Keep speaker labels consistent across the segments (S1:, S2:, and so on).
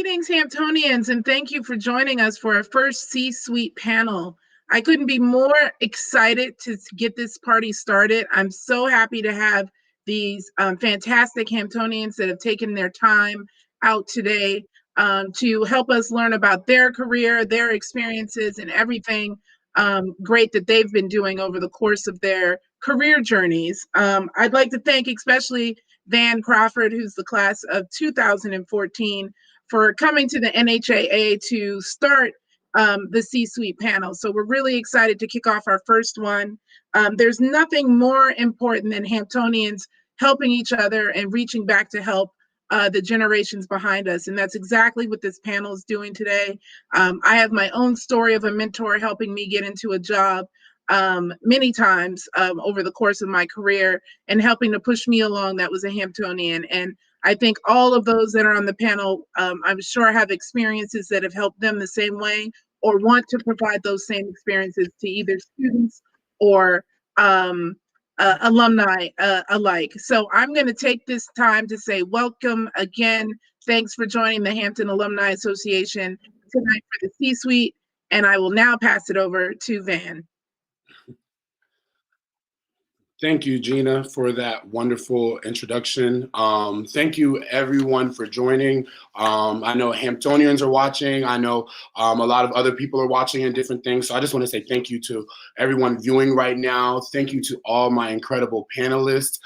S1: Greetings, Hamptonians, and thank you for joining us for our first C-Suite panel. I couldn't be more excited to get this party started. I'm so happy to have these fantastic Hamptonians that have taken their time out today to help us learn about their career, their experiences, and everything great that they've been doing over the course of their career journeys. I'd like to thank especially Van Crawford, who's the class of 2014, for coming to the NHAA to start the C-Suite panel. So we're really excited to kick off our first one. There's nothing more important than Hamptonians helping each other and reaching back to help the generations behind us. And that's exactly what this panel is doing today. I have my own story of a mentor helping me get into a job many times over the course of my career and helping to push me along. That was a Hamptonian. And I think all of those that are on the panel, I'm sure have experiences that have helped them the same way or want to provide those same experiences to either students or alumni alike. So I'm going to take this time to say welcome again. Thanks for joining the Hampton Alumni Association tonight for the C-Suite. And I will now pass it over to Van.
S2: Thank you, Gena, for that wonderful introduction. Thank you, everyone, for joining. I know Hamptonians are watching. I know a lot of other people are watching and different things. So I just want to say thank you to everyone viewing right now. Thank you to all my incredible panelists.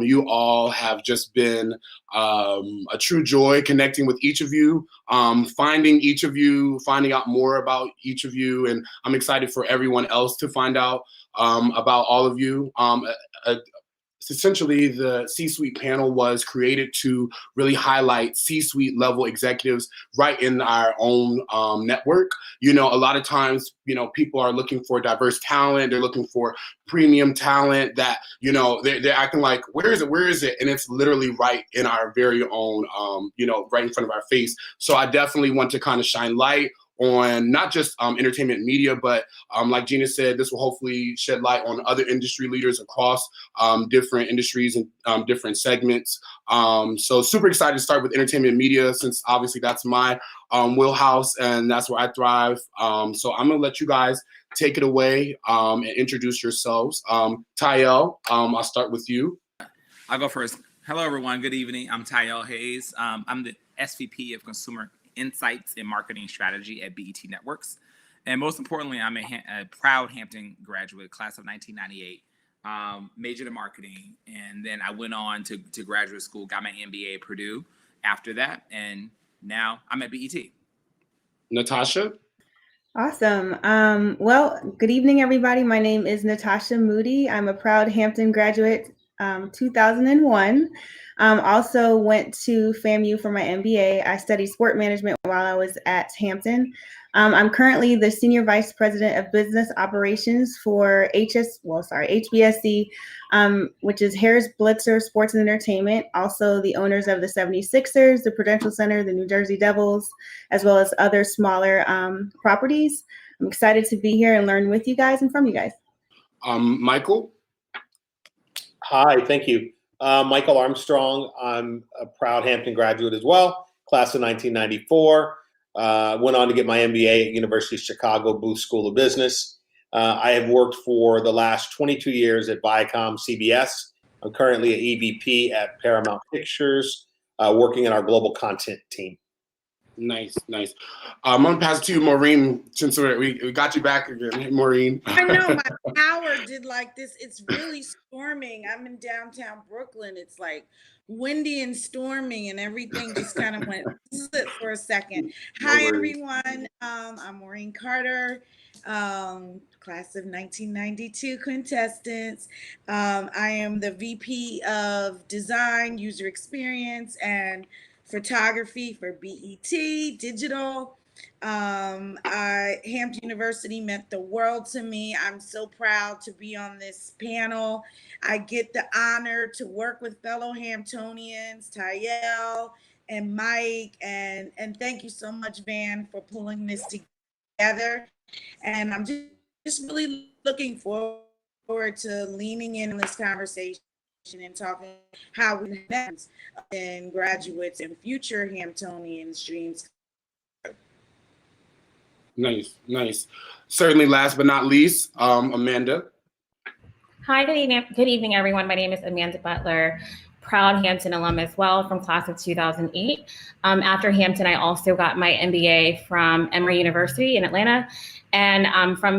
S2: You all have just been a true joy connecting with each of you, finding each of you, finding out more about each of you. And I'm excited for everyone else to find out about all of you. Essentially, the C-Suite panel was created to really highlight C-Suite level executives right in our own network. You know, a lot of times, you know, people are looking for diverse talent. They're looking for premium talent that, you know, they're acting like, where is it? Where is it? And it's literally right in our very own, you know, right in front of our face. So I definitely want to kind of shine light on not just entertainment media, but like Gena said, this will hopefully shed light on other industry leaders across different industries and different segments. So super excited to start with entertainment media, since obviously that's my wheelhouse and that's where I thrive. So I'm gonna let you guys take it away and introduce yourselves. Tiyale, I'll start with you.
S3: I'll go first. Hello, everyone. Good evening. I'm Tiyale Hayes. I'm the SVP of Consumer Insights and Marketing Strategy at BET Networks. And most importantly, I'm a proud Hampton graduate, class of 1998, majored in marketing. And then I went on to graduate school, got my MBA at Purdue after that. And now I'm at BET.
S2: Natasha?
S4: Awesome. Well, good evening, everybody. My name is Natasha Moody. I'm a proud Hampton graduate, 2001. Also went to FAMU for my MBA. I studied sport management while I was at Hampton. I'm currently the Senior Vice President of Business Operations for HBSC, which is Harris Blitzer Sports and Entertainment, also the owners of the 76ers, the Prudential Center, the New Jersey Devils, as well as other smaller properties. I'm excited to be here and learn with you guys and from you guys.
S2: Michael?
S5: Hi, thank you. Michael Armstrong. I'm a proud Hampton graduate as well, class of 1994. Went on to get my MBA at University of Chicago Booth School of Business. I have worked for the last 22 years at Viacom CBS. I'm currently an EVP at Paramount Pictures, working in our global content team.
S2: Nice. I'm gonna pass it to you, Maureen, since we got you back again. Hey, Maureen.
S6: I know my power did like this. It's really storming. I'm in downtown Brooklyn. It's like windy and storming, and everything just kind of went for a second. Hi, everyone. I'm Maureen Carter, class of 1992 contestants. I am the VP of Design, User Experience, and Photography for BET Digital. Hampton University meant the world to me. I'm so proud to be on this panel. I get the honor to work with fellow Hamptonians, Tiyale and Mike, and thank you so much, Van, for pulling this together. And I'm just really looking forward to leaning in on this conversation and talking how we connect and graduates and future Hamptonians' dreams
S2: Nice, nice. Certainly last but not least, Amanda.
S7: Hi, good evening, everyone. My name is Amanda Butler, proud Hampton alum as well from class of 2008. After Hampton, I also got my MBA from Emory University in Atlanta. And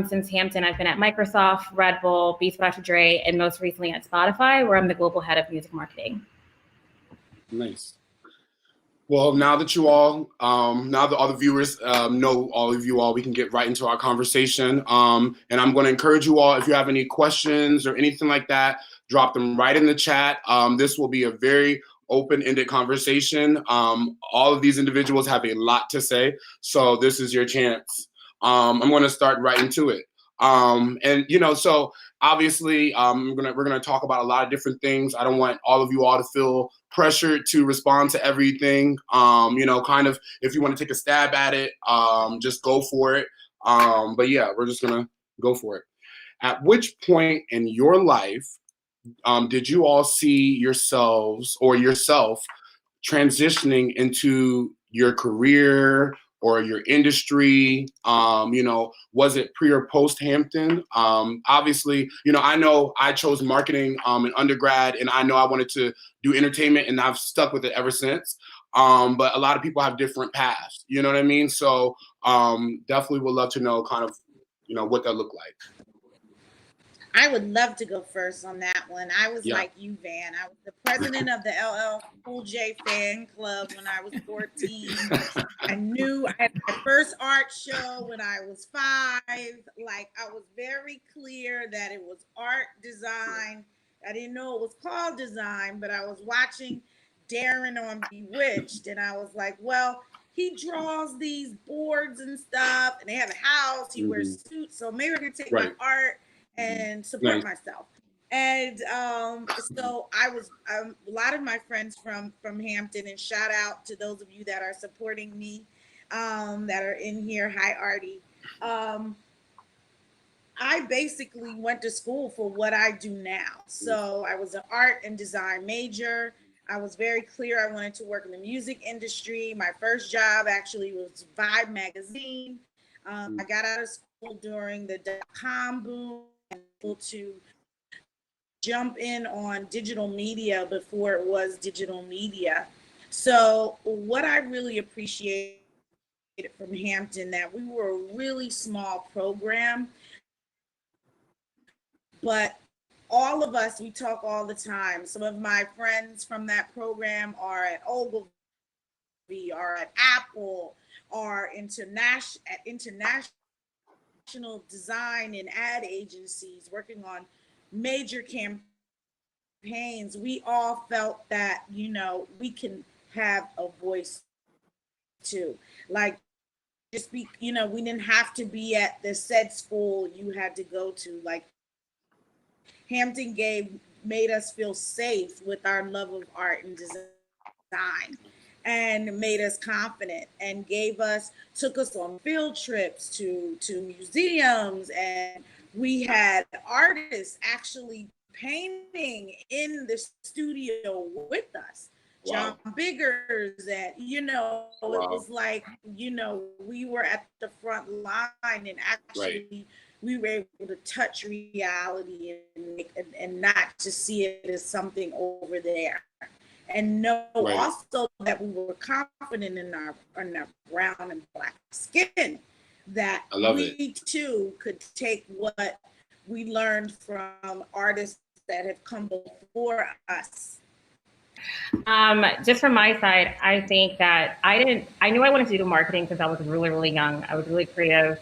S7: since Hampton, I've been at Microsoft, Red Bull, Beats by Dr. Dre, and most recently at Spotify, where I'm the global head of music marketing.
S2: Nice. Well, now that you all, now that all the viewers know all of you all, we can get right into our conversation. And I'm going to encourage you all, if you have any questions or anything like that, drop them right in the chat. This will be a very open-ended conversation. All of these individuals have a lot to say, so this is your chance. I'm going to start right into it. And you know, so obviously, we're gonna talk about a lot of different things. I don't want all of you all to feel pressured to respond to everything. You know, kind of if you want to take a stab at it, just go for it. But yeah, we're just gonna go for it. At which point in your life did you all see yourselves or yourself transitioning into your career or your industry? You know, was it pre or post Hampton? Obviously, you know I chose marketing in undergrad, and I know I wanted to do entertainment, and I've stuck with it ever since. But a lot of people have different paths, you know what I mean? So definitely would love to know kind of, you know, what that looked like.
S6: I would love to go first on that one. I was like you, Van. I was the president of the LL Cool J fan club when I was 14. I knew I had my first art show when I was 5. Like, I was very clear that it was art design. I didn't know it was called design, but I was watching Darren on Bewitched, and I was like, well, he draws these boards and stuff, and they have a house. He wears suits, so maybe I can take my art and support myself. And so I was a lot of my friends from Hampton, and shout out to those of you that are supporting me that are in here. Hi, Artie. I basically went to school for what I do now. So I was an art and design major. I was very clear I wanted to work in the music industry. My first job actually was Vibe magazine. I got out of school during the dot-com boom, able to jump in on digital media before it was digital media. So what I really appreciated from Hampton, that we were a really small program, but all of us, we talk all the time. Some of my friends from that program are at Ogilvy, are at Apple, are at international design and ad agencies working on major campaigns. We all felt that, you know, we can have a voice too. Like, just be, you know, we didn't have to be at the said school you had to go to. Like, Hampton made us feel safe with our love of art and design, and made us confident, and took us on field trips to museums, and we had artists actually painting in the studio with us. Wow. John Biggers, that, you know, it was like, you know, we were at the front line, and actually we were able to touch reality and not just see it as something over there. And know also that we were confident in our brown and black skin, that we too could take what we learned from artists that have come before us.
S7: Just from my side, I think that I knew I wanted to do marketing because I was really, really young. I was really creative.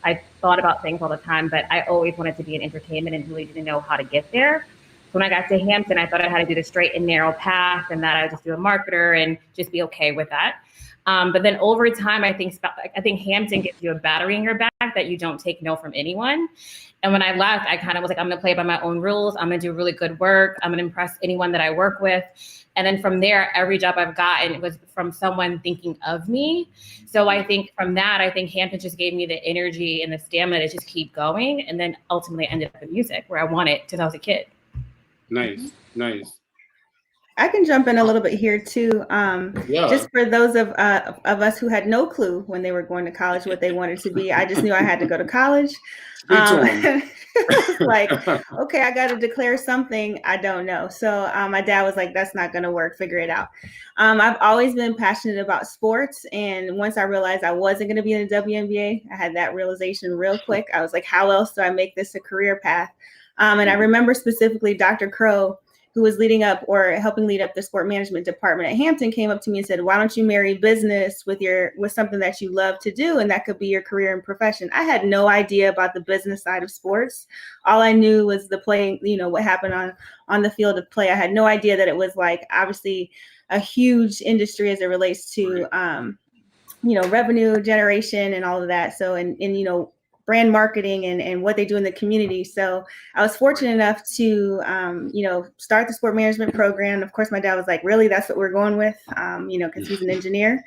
S7: I thought about things all the time, but I always wanted to be in entertainment and really didn't know how to get there. So when I got to Hampton, I thought I had to do the straight and narrow path, and that I would just be a marketer and just be okay with that. But then over time, I think Hampton gives you a battery in your back that you don't take no from anyone. And when I left, I kind of was like, I'm gonna play by my own rules. I'm gonna do really good work. I'm gonna impress anyone that I work with. And then from there, every job I've gotten was from someone thinking of me. So I think from that, I think Hampton just gave me the energy and the stamina to just keep going. And then ultimately I ended up in music where I wanted since I was a kid.
S2: Nice, nice.
S4: I can jump in a little bit here too.
S2: Yeah.
S4: Just for those of us who had no clue when they were going to college what they wanted to be, I just knew I had to go to college.
S2: Speak to 'em.
S4: It was like, okay, I got to declare something I don't know. So my dad was like, "That's not going to work. Figure it out." I've always been passionate about sports, and once I realized I wasn't going to be in the WNBA, I had that realization real quick. I was like, "How else do I make this a career path?" And I remember specifically Dr. Crow, who was leading up or helping lead up the sport management department at Hampton, came up to me and said, "Why don't you marry business with something that you love to do, and that could be your career and profession?" I had no idea about the business side of sports. All I knew was the playing, what happened on the field of play. I had no idea that it was like obviously a huge industry as it relates to revenue generation and all of that. So and brand marketing and what they do in the community. So I was fortunate enough to, start the sport management program. Of course, my dad was like, "Really, that's what we're going with?" Because he's an engineer.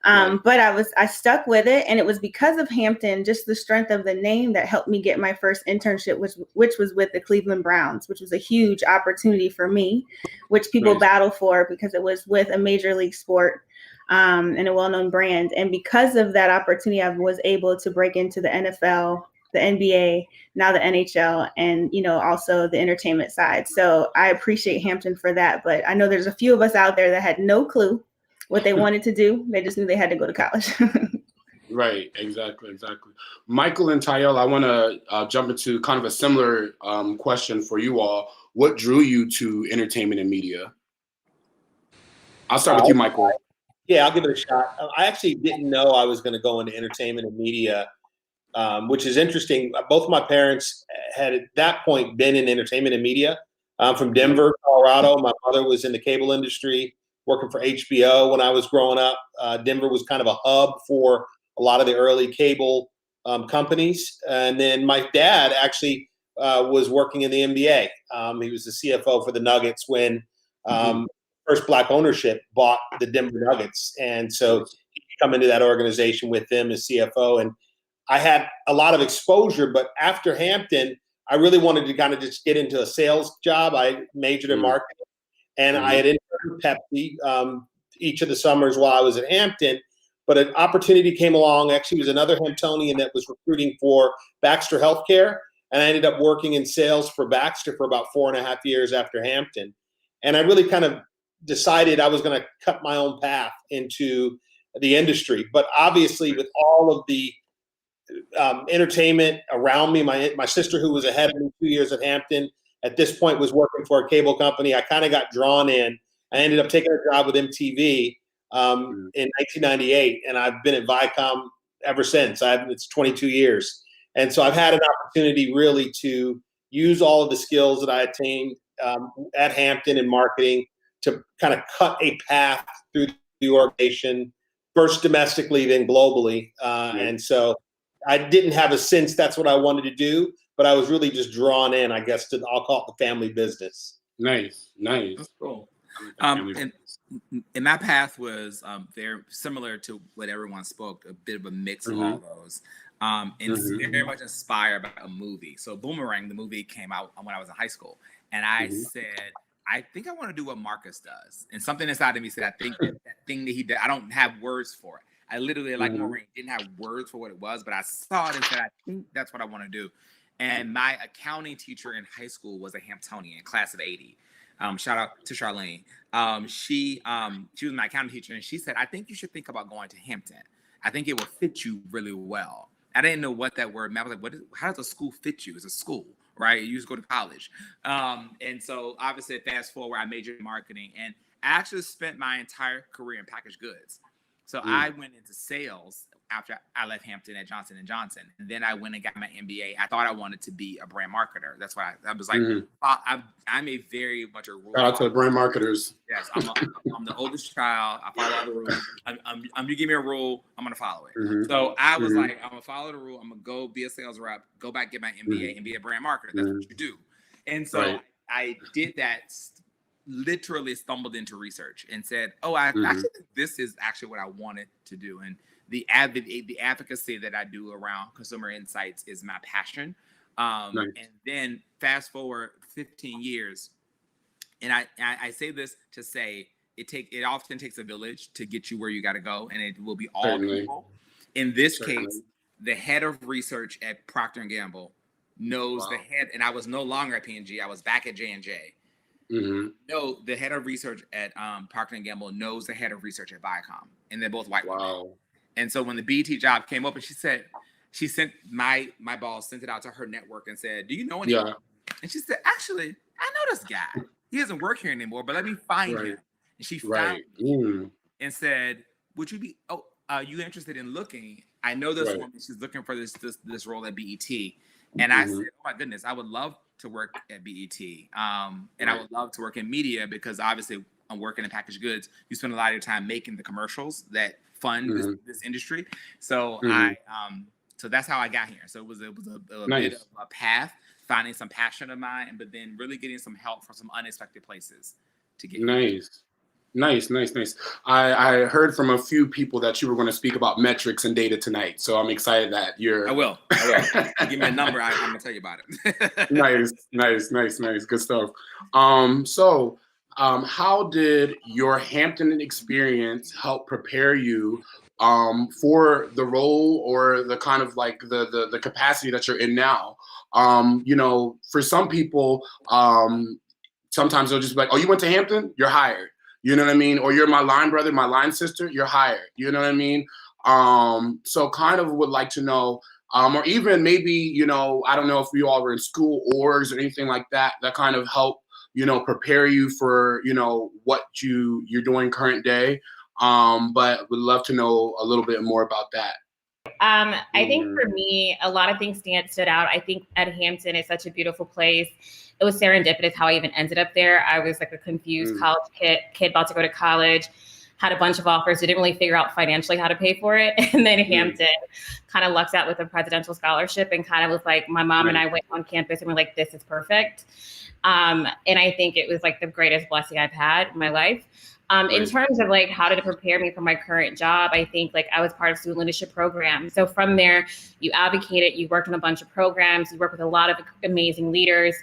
S4: But I stuck with it. And it was because of Hampton, just the strength of the name, that helped me get my first internship, which was with the Cleveland Browns, which was a huge opportunity for me, which people battle for because it was with a major league sport. And a well-known brand. And because of that opportunity, I was able to break into the NFL, the NBA, now the NHL, and, also the entertainment side. So I appreciate Hampton for that. But I know there's a few of us out there that had no clue what they wanted to do. They just knew they had to go to college.
S2: Right, exactly. Michael and Tiyale, I want to jump into kind of a similar question for you all. What drew you to entertainment and media? I'll start with you, Michael.
S5: Yeah, I'll give it a shot. I actually didn't know I was going to go into entertainment and media, which is interesting. Both of my parents had at that point been in entertainment and media. I'm from Denver, Colorado. My mother was in the cable industry, working for HBO when I was growing up. Denver was kind of a hub for a lot of the early cable companies. And then my dad actually was working in the NBA. He was the CFO for the Nuggets when first Black ownership bought the Denver Nuggets. And so he come into that organization with them as CFO. And I had a lot of exposure, but after Hampton, I really wanted to kind of just get into a sales job. I majored in marketing, and I had interned at Pepsi each of the summers while I was at Hampton. But an opportunity came along. Actually, it was another Hamptonian that was recruiting for Baxter Healthcare. And I ended up working in sales for Baxter for about 4.5 years after Hampton. And I really kind of decided I was going to cut my own path into the industry. But obviously, with all of the entertainment around me, my sister, who was ahead of me 2 years at Hampton, at this point was working for a cable company. I kind of got drawn in. I ended up taking a job with MTV in 1998, and I've been at Viacom ever since. It's 22 years. And so I've had an opportunity really to use all of the skills that I attained at Hampton in marketing to kind of cut a path through the organization, first domestically, then globally. And so I didn't have a sense that's what I wanted to do, but I was really just drawn in, I guess, I'll call it the family business.
S2: Nice.
S3: That's cool. And my path was very similar to what everyone spoke, a bit of a mix of all those. And very much inspired by a movie. So Boomerang, the movie, came out when I was in high school. And I said, I think I want to do what Marcus does. And something inside of me said, I think that thing that he did, I don't have words for it. I literally, like Maureen, didn't have words for what it was, but I saw it and said, I think that's what I want to do. And my accounting teacher in high school was a Hamptonian, class of 80. Shout out to Charlene. She was my accounting teacher, and she said, I think you should think about going to Hampton. I think it will fit you really well. I didn't know what that word meant. I was like, how does a school fit you? It's a school, right? You just go to college. And so obviously fast forward, I majored in marketing, and I actually spent my entire career in packaged goods. So I went into sales after I left Hampton at Johnson & Johnson. And then I went and got my MBA. I thought I wanted to be a brand marketer. That's why I was like, I'm a very much a rule.
S2: Shout out to the brand marketers.
S3: Yes, I'm the oldest child. I follow all the rules. You give me a rule, I'm going to follow it. So I was like, I'm going to follow the rule. I'm going to go be a sales rep, go back, get my MBA, and be a brand marketer. That's what you do. And so I did that, literally stumbled into research and said, I actually think this is actually what I wanted to do. And the advocacy that I do around consumer insights is my passion. And then fast forward 15 years, And I say this to say it often takes a village to get you where you got to go, and it will be all
S2: Certainly.
S3: people. In this
S2: Certainly.
S3: case, the head of research at Procter & Gamble knows the head, and I was no longer at P&G, I was back at J&J. No, the head of research at Procter & Gamble knows the head of research at Viacom, and they're both white women. And so when the BET job came up, and she sent my boss sent it out to her network and said, "Do you know anyone?"
S2: Yeah.
S3: And she said, "Actually, I know this guy. He doesn't work here anymore, but let me find him." And she found me and said, "Would you be? You interested in looking? I know this woman. She's looking for this role at BET." And I said, "Oh my goodness, I would love to work at BET, and I would love to work in media because obviously I'm working in packaged goods. You spend a lot of your time making the commercials that fund this industry." So so that's how I got here. So it was a bit of a path, finding some passion of mine, but then really getting some help from some unexpected places to get here.
S2: Nice. I heard from a few people that you were going to speak about metrics and data tonight, so I'm excited that you're.
S3: I will. Give me a number. I'm going to tell you about it.
S2: Nice. Good stuff. So how did your Hampton experience help prepare you for the role or the kind of like the capacity that you're in now? For some people, sometimes they'll just be like, "Oh, you went to Hampton? You're hired." You know what I mean? Or "You're my line brother, my line sister, you're hired." You know what I mean? So kind of would like to know, or even maybe, I don't know if you all were in school orgs or anything like that kind of help, prepare you for, what you're doing current day. But would love to know a little bit more about that.
S7: I think for me, a lot of things stood out. I think at Hampton is such a beautiful place. It was serendipitous how I even ended up there. I was like a confused college kid about to go to college, had a bunch of offers, didn't really figure out financially how to pay for it. And then Hampton kind of lucked out with a presidential scholarship and kind of was like, my mom and I went on campus and we're like, this is perfect. And I think it was like the greatest blessing I've had in my life. In terms of like how did it prepare me for my current job, I think like I was part of student leadership programs. So from there, you advocated, you worked on a bunch of programs, you work with a lot of amazing leaders.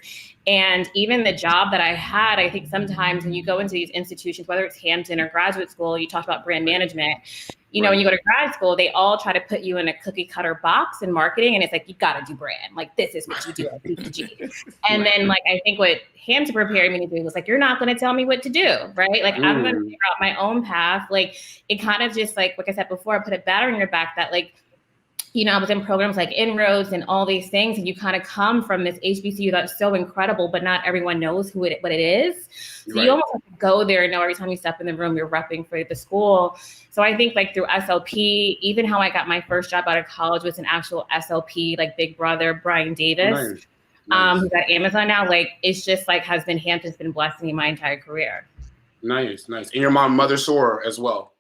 S7: And even the job that I had, I think sometimes when you go into these institutions, whether it's Hampton or graduate school, you talked about brand management. When you go to grad school, they all try to put you in a cookie cutter box in marketing. And it's like, you got to do brand. Like, this is what you do at BCG. And then like, I think what Hampton prepared me to do was like, you're not going to tell me what to do, right? Like, I'm going to figure out my own path. Like, it kind of just like I said before, I put a batter in your back that like, I was in programs like Inroads and all these things, and you kind of come from this HBCU that's so incredible, but not everyone knows what it is. So you almost have to go there and know every time you step in the room, you're repping for the school. So I think like through SLP, even how I got my first job out of college was an actual SLP, like big brother, Brian Davis, who's at Amazon now. Like, it's just like Hampton's been blessing me my entire career. Nice.
S2: And your mother Sora as well.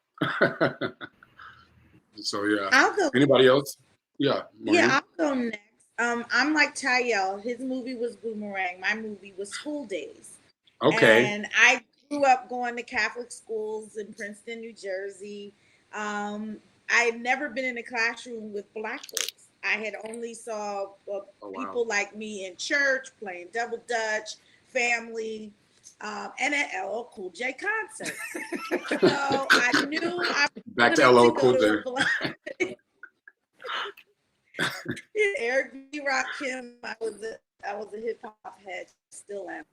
S2: So yeah.
S6: I'll go.
S2: Anybody else? Yeah. Maureen?
S6: Yeah, I'll go next. I'm like Tiyale. His movie was Boomerang. My movie was School Days.
S2: Okay.
S6: And I grew up going to Catholic schools in Princeton, New Jersey. I had never been in a classroom with Black folks. I had only saw people like me in church playing double dutch, family, and at LL Cool J concerts. So I knew I was
S2: back to LL Cool J.
S6: Eric B. Rakim. I was a hip hop head, still am.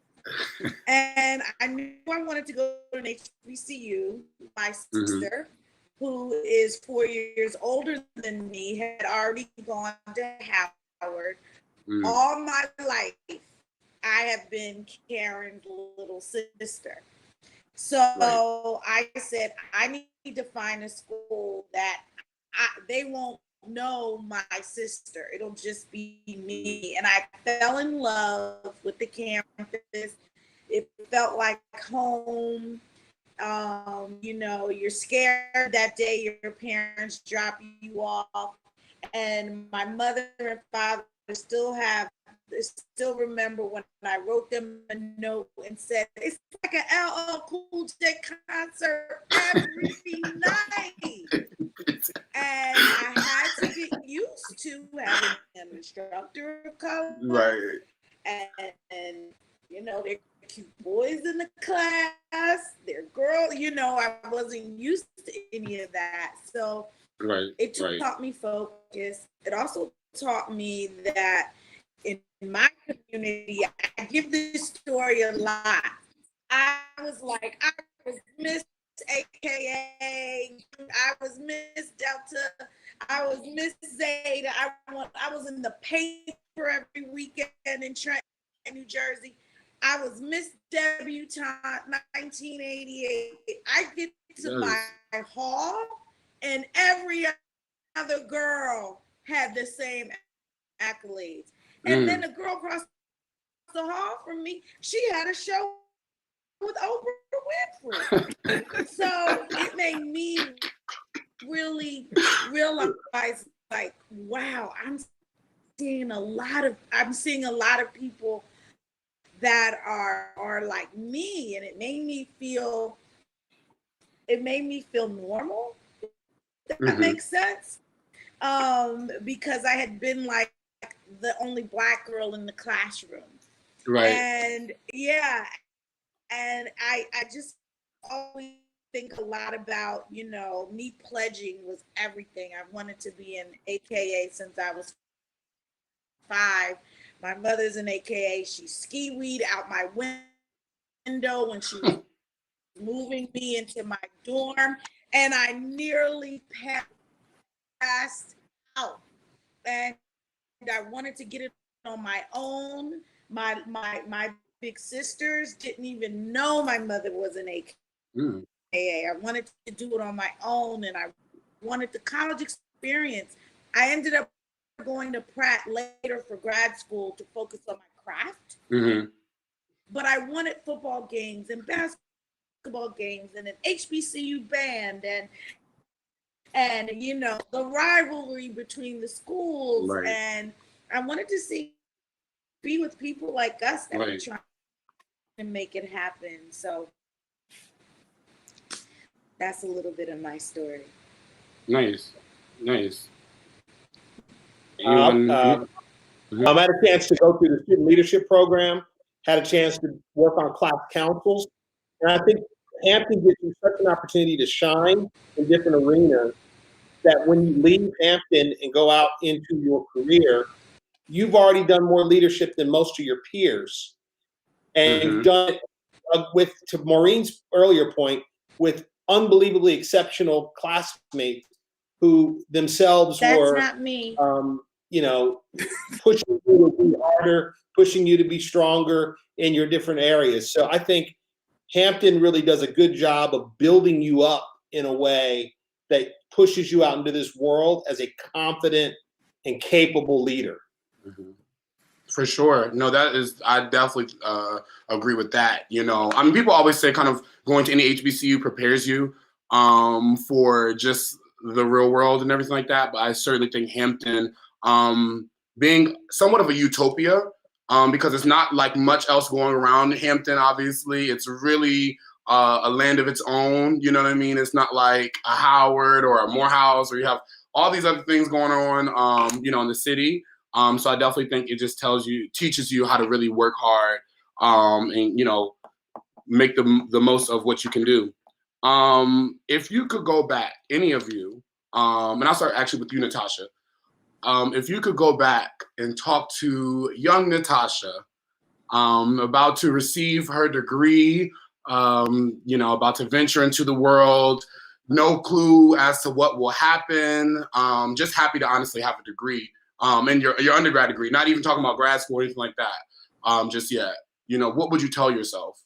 S6: And I knew I wanted to go to an HBCU. My sister, who is 4 years older than me, had already gone to Howard. All my life, I have been Karen's little sister. So I said, I need to find a school that they won't know my sister. It'll just be me. And I fell in love with the campus. It felt like home. You're scared that day your parents drop you off. And my mother and father still remember when I wrote them a note and said, it's like an LL Cool J concert every night. And I had to get used to having an instructor of color.
S2: Right.
S6: And You know, they're cute boys in the class, they're girls, you know, I wasn't used to any of that. So it taught me focus. It also taught me that in my community, I give this story a lot. I was Miss AKA, I was Miss Delta, I was Miss Zeta. I was in the paper every weekend in Trenton, New Jersey. I was Miss Debutante 1988. I get to my hall, and every other girl had the same accolades. And then the girl across the hall from me, she had a show with Oprah Winfrey. So it made me really realize, like, wow, I'm seeing a lot of people that are like me, and it made me feel normal, if that makes sense. Because I had been like the only Black girl in the classroom.
S2: Right.
S6: And yeah, and I just always think a lot about, you know, me pledging was everything. I wanted to be an AKA since I was 5. My mother's an AKA. She skiweed out my window when she was moving me into my dorm, and I nearly passed out. And I wanted to get it on my own. My big sisters didn't even know my mother was an AKA. I wanted to do it on my own, and I wanted the college experience. I ended up going to Pratt later for grad school to focus on my craft. But I wanted football games and basketball games and an HBCU band and you know, the rivalry between the schools.
S2: Right.
S6: And I wanted to be with people like us that are trying to make it happen. So that's a little bit of my story.
S2: Nice.
S5: I've had a chance to go through the student leadership program, had a chance to work on class councils, and I think Hampton gives you such an opportunity to shine in different arenas that when you leave Hampton and go out into your career, you've already done more leadership than most of your peers. And you've done it to Maureen's earlier point, with unbelievably exceptional classmates who themselves were,
S6: not me.
S5: You know, pushing you to be harder, pushing you to be stronger in your different areas. So I think Hampton really does a good job of building you up in a way that pushes you out into this world as a confident and capable leader.
S2: For sure. No, I definitely agree with that. You know, I mean, people always say kind of going to any HBCU prepares you for just the real world and everything like that. But I certainly think Hampton, being somewhat of a utopia, because it's not like much else going around Hampton, obviously. It's really a land of its own. You know what I mean? It's not like a Howard or a Morehouse, or you have all these other things going on, you know, in the city. So I definitely think it just teaches you how to really work hard, and, you know, make the most of what you can do. If you could go back, any of you, and I'll start actually with you, Natasha. If you could go back and talk to young Natasha, about to receive her degree, you know, about to venture into the world, no clue as to what will happen, just happy to honestly have a degree. And your undergrad degree, not even talking about grad school or anything like that, just yet. You know, what would you tell yourself?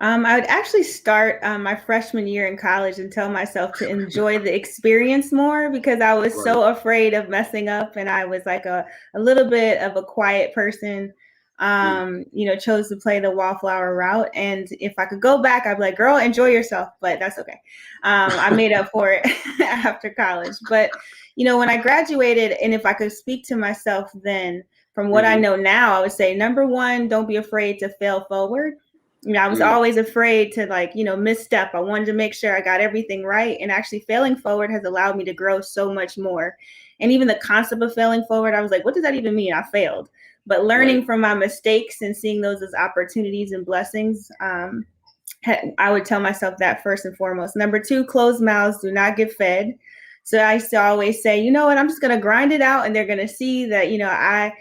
S4: I would actually start my freshman year in college and tell myself to enjoy the experience more, because I was so afraid of messing up, and I was like a little bit of a quiet person. You know, chose to play the wallflower route. And if I could go back, I'd be like, girl, enjoy yourself, but that's okay. I made up for it after college. But, you know, when I graduated, and if I could speak to myself then from what I know now, I would say, number one, don't be afraid to fail forward. You know, I was always afraid to, like, you know, misstep. I wanted to make sure I got everything right. And actually failing forward has allowed me to grow so much more. And even the concept of failing forward, I was like, what does that even mean? I failed. But learning from my mistakes and seeing those as opportunities and blessings, I would tell myself that first and foremost. Number 2, closed mouths do not get fed. So I used to always say, you know what, I'm just going to grind it out and they're going to see that, I,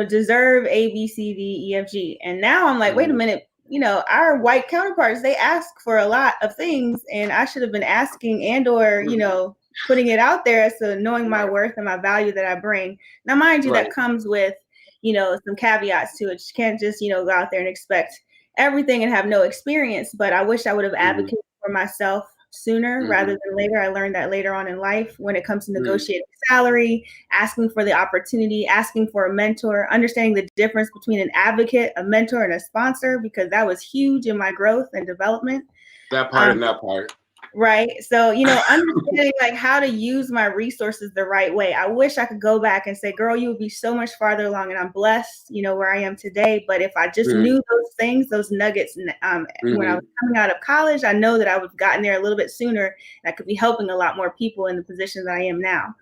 S4: deserve A, B, C, D, E, F, G. And now I'm like, wait a minute, our white counterparts, they ask for a lot of things and I should have been asking and or, putting it out there. So knowing my worth and my value that I bring. Now, mind you, that comes with, some caveats to it. You can't just, go out there and expect everything and have no experience. But I wish I would have advocated for myself sooner rather than later. I learned that later on in life when it comes to negotiating salary, asking for the opportunity, asking for a mentor, understanding the difference between an advocate, a mentor, and a sponsor, because that was huge in my growth and development.
S2: That part and that part.
S4: Right. So, understanding like how to use my resources the right way. I wish I could go back and say, girl, you would be so much farther along, and I'm blessed, where I am today. But if I just knew those things, those nuggets, when I was coming out of college, I know that I would have gotten there a little bit sooner and I could be helping a lot more people in the position that I am now.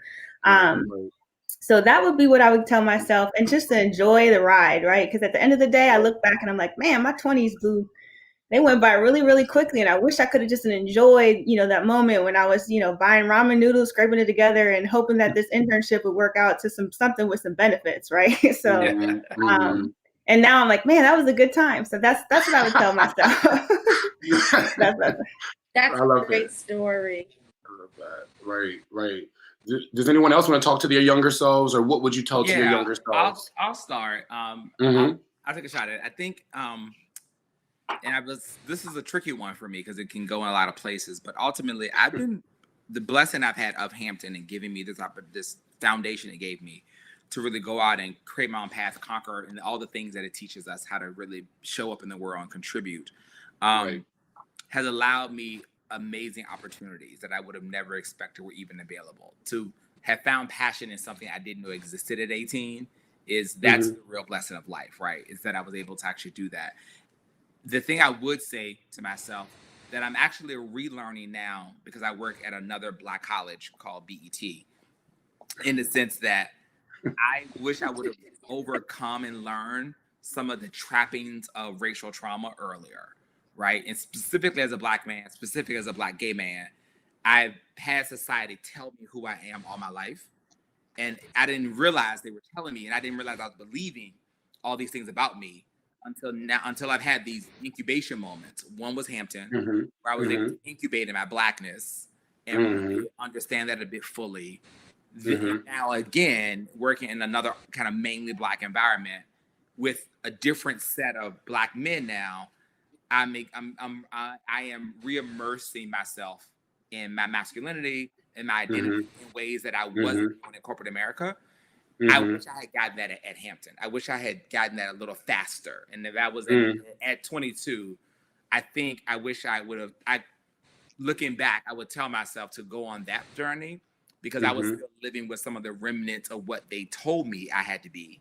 S4: So that would be what I would tell myself, and just to enjoy the ride. Right. Because at the end of the day, I look back and I'm like, man, my 20s they went by really, really quickly. And I wish I could have just enjoyed, that moment when I was, buying ramen noodles, scraping it together and hoping that this internship would work out to something with some benefits. Right. So, and now I'm like, man, that was a good time. So that's what I would tell myself.
S6: That's a great story.
S2: I love that. Right. Does anyone else want to talk to their younger selves, or what would you tell to your younger selves?
S3: I'll start. I'll take a shot at it. I think, this is a tricky one for me because it can go in a lot of places, but ultimately the blessing I've had of Hampton and giving me this foundation it gave me to really go out and create my own path, conquer, and all the things that it teaches us how to really show up in the world and contribute, has allowed me amazing opportunities that I would have never expected were even available. To have found passion in something I didn't know existed at 18 that's the real blessing of life, right? Is that I was able to actually do that. The thing I would say to myself that I'm actually relearning now, because I work at another Black college called BET, in the sense that I wish I would have overcome and learned some of the trappings of racial trauma earlier, right? And specifically as a Black man, specifically as a Black gay man, I've had society tell me who I am all my life. And I didn't realize they were telling me, and I didn't realize I was believing all these things about me until I've had these incubation moments. One was Hampton, where I was able to incubate in my Blackness and really understand that a bit fully. Now again, working in another kind of mainly Black environment with a different set of Black men now, I am re-immersing myself in my masculinity and my identity in ways that I wasn't doing in corporate America. I wish I had gotten that at Hampton. I wish I had gotten that a little faster. And if I was at 22, I wish I would have, looking back, I would tell myself to go on that journey, because I was still living with some of the remnants of what they told me I had to be,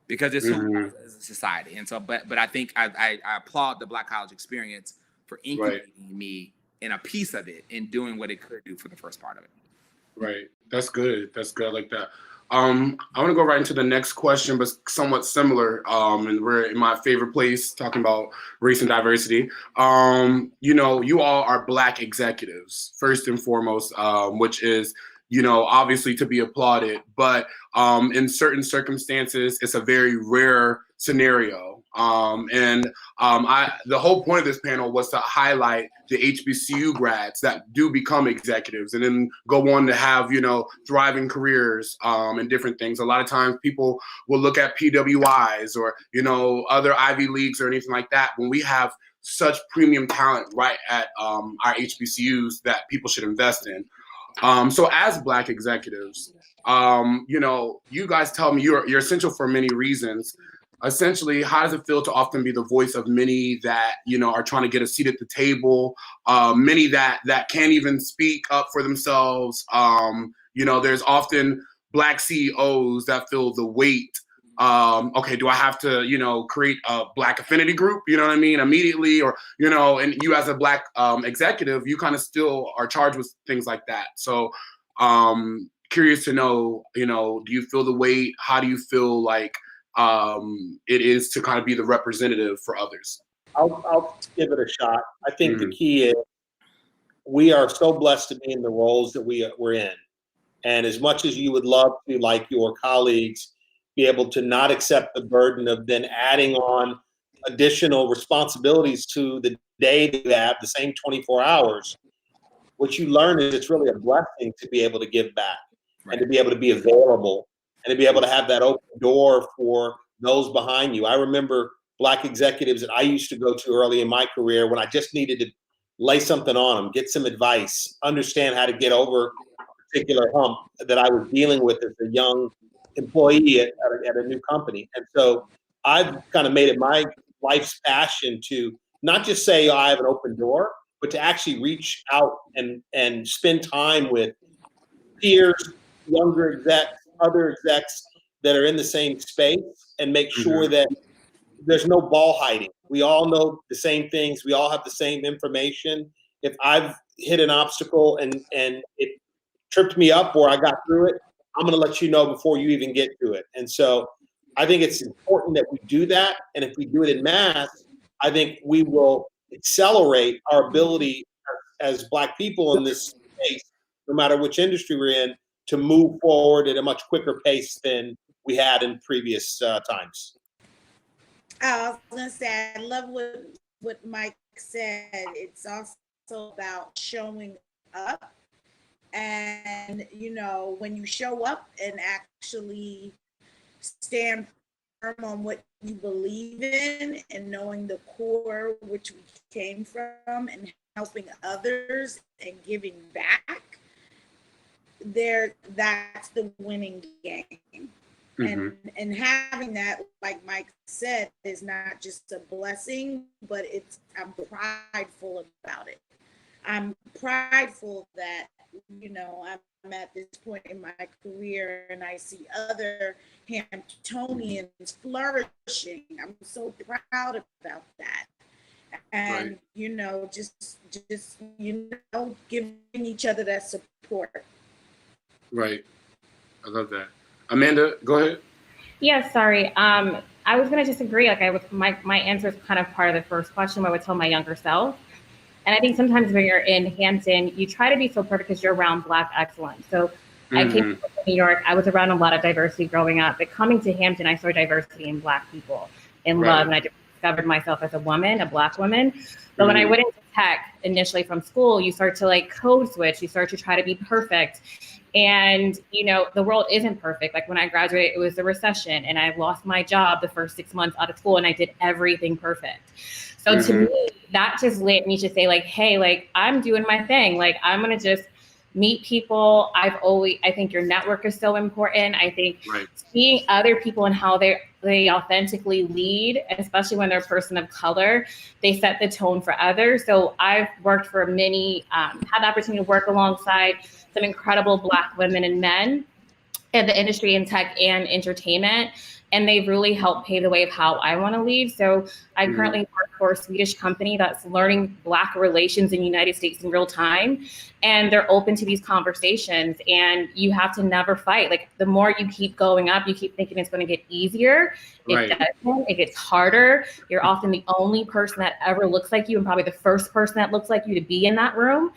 S3: because it's who we are as a society. And so, but I think I applaud the Black college experience for incubating me in a piece of it and doing what it could do for the first part of it.
S2: Right. That's good. I like that. I want to go right into the next question, but somewhat similar. And we're in my favorite place, talking about race and diversity. You all are Black executives, first and foremost, which is, obviously to be applauded. But in certain circumstances, it's a very rare scenario. The whole point of this panel was to highlight the HBCU grads that do become executives and then go on to have, thriving careers and different things. A lot of times people will look at PWIs or, other Ivy Leagues or anything like that when we have such premium talent right at our HBCUs that people should invest in. So as Black executives, you guys tell me you're essential for many reasons. Essentially, how does it feel to often be the voice of many that, are trying to get a seat at the table, many that can't even speak up for themselves? There's often Black CEOs that feel the weight. Okay, do I have to, create a Black affinity group, immediately? Or, and you as a Black executive, you kind of still are charged with things like that. So can curious to know, you know, do you feel the weight? How do you feel like it is to kind of be the representative for others?
S5: I'll give it a shot. I think the key is we are so blessed to be in the roles that we're in. And as much as you would love to, like your colleagues, be able to not accept the burden of then adding on additional responsibilities to the day that you have, the same 24 hours, what you learn is it's really a blessing to be able to give back and to be able to be available and to be able to have that open door for those behind you. I remember Black executives that I used to go to early in my career when I just needed to lay something on them, get some advice, understand how to get over a particular hump that I was dealing with as a young employee at a new company. And so I've kind of made it my life's passion to not just say, oh, I have an open door, but to actually reach out and spend time with peers, younger execs, other execs that are in the same space and make sure that there's no ball hiding. We all know the same things. We all have the same information. If I've hit an obstacle and it tripped me up or I got through it, I'm going to let you know before you even get to it. And so I think it's important that we do that. And if we do it in mass, I think we will accelerate our ability as Black people in this space, no matter which industry we're in, to move forward at a much quicker pace than we had in previous times.
S6: I was gonna say, I love what Mike said. It's also about showing up. And, you know, when you show up and actually stand firm on what you believe in and knowing the core which we came from and helping others and giving back, that's the winning game. And having that, like Mike said, is not just a blessing, but I'm prideful about it. I'm prideful that, you know, I'm at this point in my career and I see other Hamptonians flourishing. I'm so proud about that. And, you know, just, you know, giving each other that support.
S2: Right. I love that. Amanda, go ahead.
S7: Yeah, sorry. I was going to disagree. Like my answer is kind of part of the first question. I would tell my younger self. And I think sometimes when you're in Hampton, you try to be so perfect because you're around Black excellence. So I came to New York. I was around a lot of diversity growing up. But coming to Hampton, I saw diversity in Black people in love. And I discovered myself as a woman, a Black woman. But when I went into tech initially from school, you start to like code switch. You start to try to be perfect. And, you know, the world isn't perfect. Like when I graduated, it was a recession and I lost my job the first 6 months out of school and I did everything perfect. So to me, that just led me to say like, hey, like I'm doing my thing. Like I'm going to just meet people. I think your network is so important. I think seeing other people and how they authentically lead, especially when they're a person of color, they set the tone for others. So I've worked for had the opportunity to work alongside some incredible Black women and men in the industry in tech and entertainment. And they've really helped pave the way of how I want to lead. So I currently work for a Swedish company that's learning Black relations in the United States in real time. And they're open to these conversations and you have to never fight. Like the more you keep going up, you keep thinking it's going to get easier. It doesn't, it gets harder. You're often the only person that ever looks like you and probably the first person that looks like you to be in that room.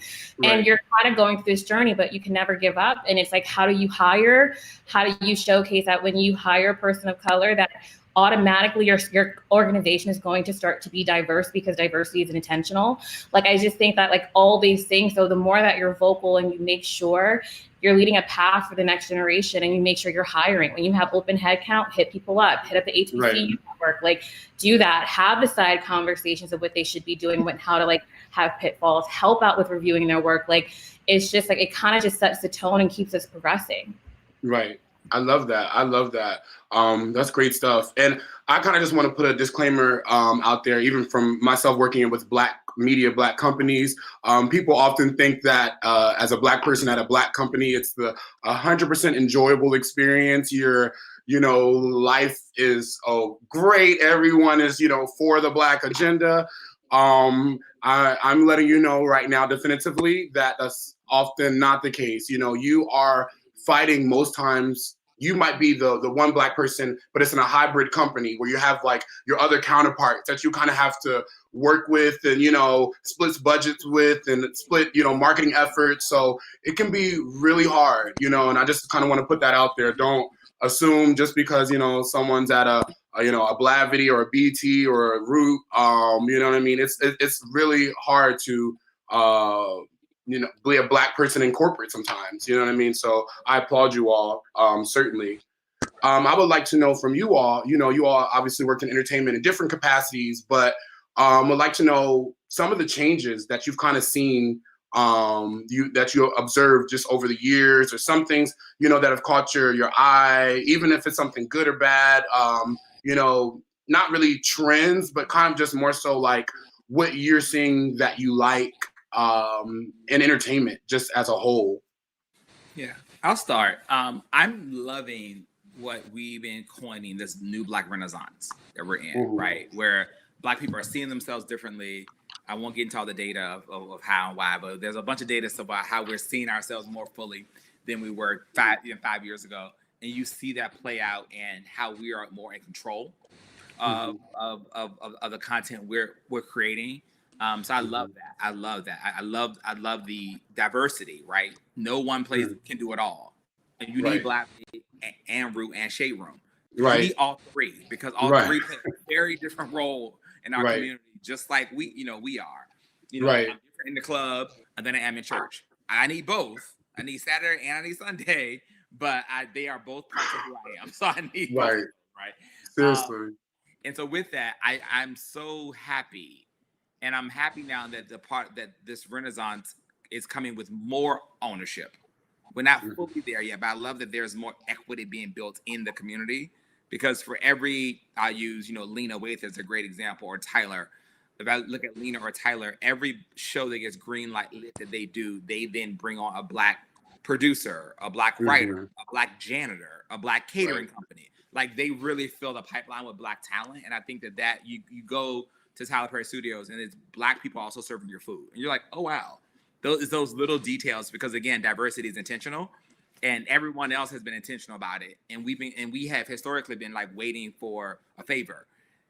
S7: And you're kind of going through this journey, but you can never give up. And it's like, how do you hire? How do you showcase that when you hire a person of color that automatically your organization is going to start to be diverse because diversity is intentional. Like, I just think that like all these things, so the more that you're vocal and you make sure you're leading a path for the next generation and you make sure you're hiring, when you have open headcount, hit people up, hit up the HBCU network, like do that, have the side conversations of what they should be doing, how to like have pitfalls, help out with reviewing their work. Like, it's just like, it kind of just sets the tone and keeps us progressing.
S2: Right. I love that. I love that. That's great stuff. And I kind of just want to put a disclaimer out there, even from myself working with Black media, Black companies. People often think that as a Black person at a Black company, it's the 100% enjoyable experience. Life is great. Everyone is, for the Black agenda. I'm letting you know right now definitively that that's often not the case. You are fighting most times. You might be the one Black person, but it's in a hybrid company where you have like your other counterparts that you kind of have to work with and, you know, split budgets with and split, you know, marketing efforts. So it can be really hard, you know, and I just kind of want to put that out there. Don't assume just because, you know, someone's at a Blab video or a BT or a Root, you know what I mean? It's really hard to, you know, be a Black person in corporate sometimes, you know what I mean? So I applaud you all, certainly. I would like to know from you all, you know, you all obviously work in entertainment in different capacities, but would like to know some of the changes that you've kind of seen, that you observed just over the years, or some things, you know, that have caught your eye, even if it's something good or bad, you know, not really trends, but kind of just more so like what you're seeing that you like, in entertainment just as a whole.
S3: Yeah, I'll start. I'm loving what we've been coining, this new Black Renaissance that we're in, right? Where Black people are seeing themselves differently. I won't get into all the data of how and why, but there's a bunch of data about how we're seeing ourselves more fully than we were 5 years ago. And you see that play out in how we are more in control of the content we're creating. So I love that. I love that. I love the diversity, right? No one place can do it all. And you need Black and Root and Shade Room. You need all three, because all three play a very different role in our community, just like we are. You know, I'm different in the club and then I am in church. I need both. I need Saturday and I need Sunday, but they are both parts of who I am. So I need both, right?
S2: Seriously.
S3: And so with that, I'm so happy. And I'm happy now that this Renaissance is coming with more ownership. We're not fully there yet, but I love that there's more equity being built in the community, because for every, I'll use, you know, Lena Waithe as a great example, or Tyler. If I look at Lena or Tyler, every show that gets green light lit that they do, they then bring on a Black producer, a Black writer, a Black janitor, a Black catering company. Like, they really fill the pipeline with Black talent. And I think that you go to Tyler Perry Studios and it's Black people also serving your food. And you're like, oh, wow. Those little details, because again, diversity is intentional and everyone else has been intentional about it. And we have historically been like waiting for a favor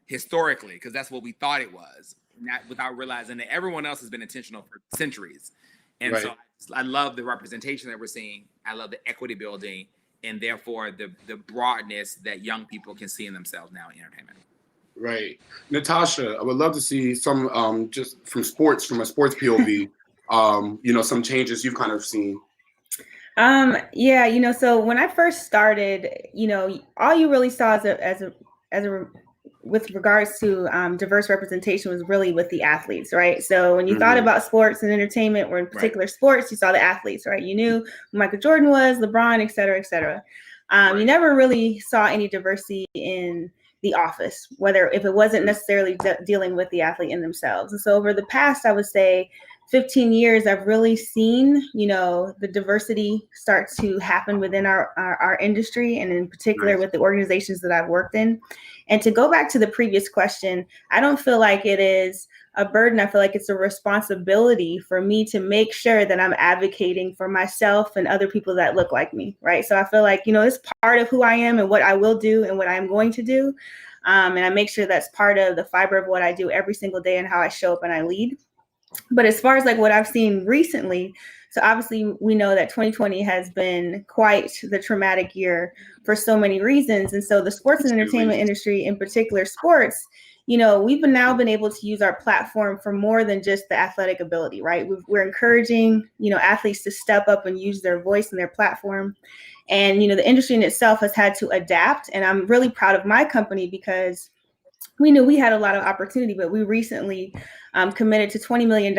S3: historically, because that's what we thought it was, not without realizing that everyone else has been intentional for centuries. And so I love the representation that we're seeing. I love the equity building, and therefore the broadness that young people can see in themselves now in entertainment.
S2: Right. Natasha, I would love to see some, just from a sports POV, you know, some changes you've kind of seen.
S4: Yeah, you know, so when I first started, you know, all you really saw as a with regards to diverse representation was really with the athletes, right? So when you thought about sports and entertainment, or in particular sports, you saw the athletes, right? You knew who Michael Jordan was, LeBron, et cetera, et cetera. You never really saw any diversity in the office, if it wasn't necessarily dealing with the athlete in themselves. And so over the past, I would say 15 years, I've really seen, you know, the diversity start to happen within our industry, and in particular with the organizations that I've worked in. And to go back to the previous question, I don't feel like it is a burden. I feel like it's a responsibility for me to make sure that I'm advocating for myself and other people that look like me, right? So I feel like, you know, it's part of who I am and what I will do and what I'm going to do. And I make sure that's part of the fiber of what I do every single day and how I show up and I lead. But as far as like what I've seen recently, so obviously we know that 2020 has been quite the traumatic year for so many reasons. And so the sports and entertainment industry, in particular sports, you know, we've now been able to use our platform for more than just the athletic ability, right? We're encouraging, you know, athletes to step up and use their voice and their platform. And, you know, the industry in itself has had to adapt. And I'm really proud of my company, because we knew we had a lot of opportunity, but we recently committed to $20 million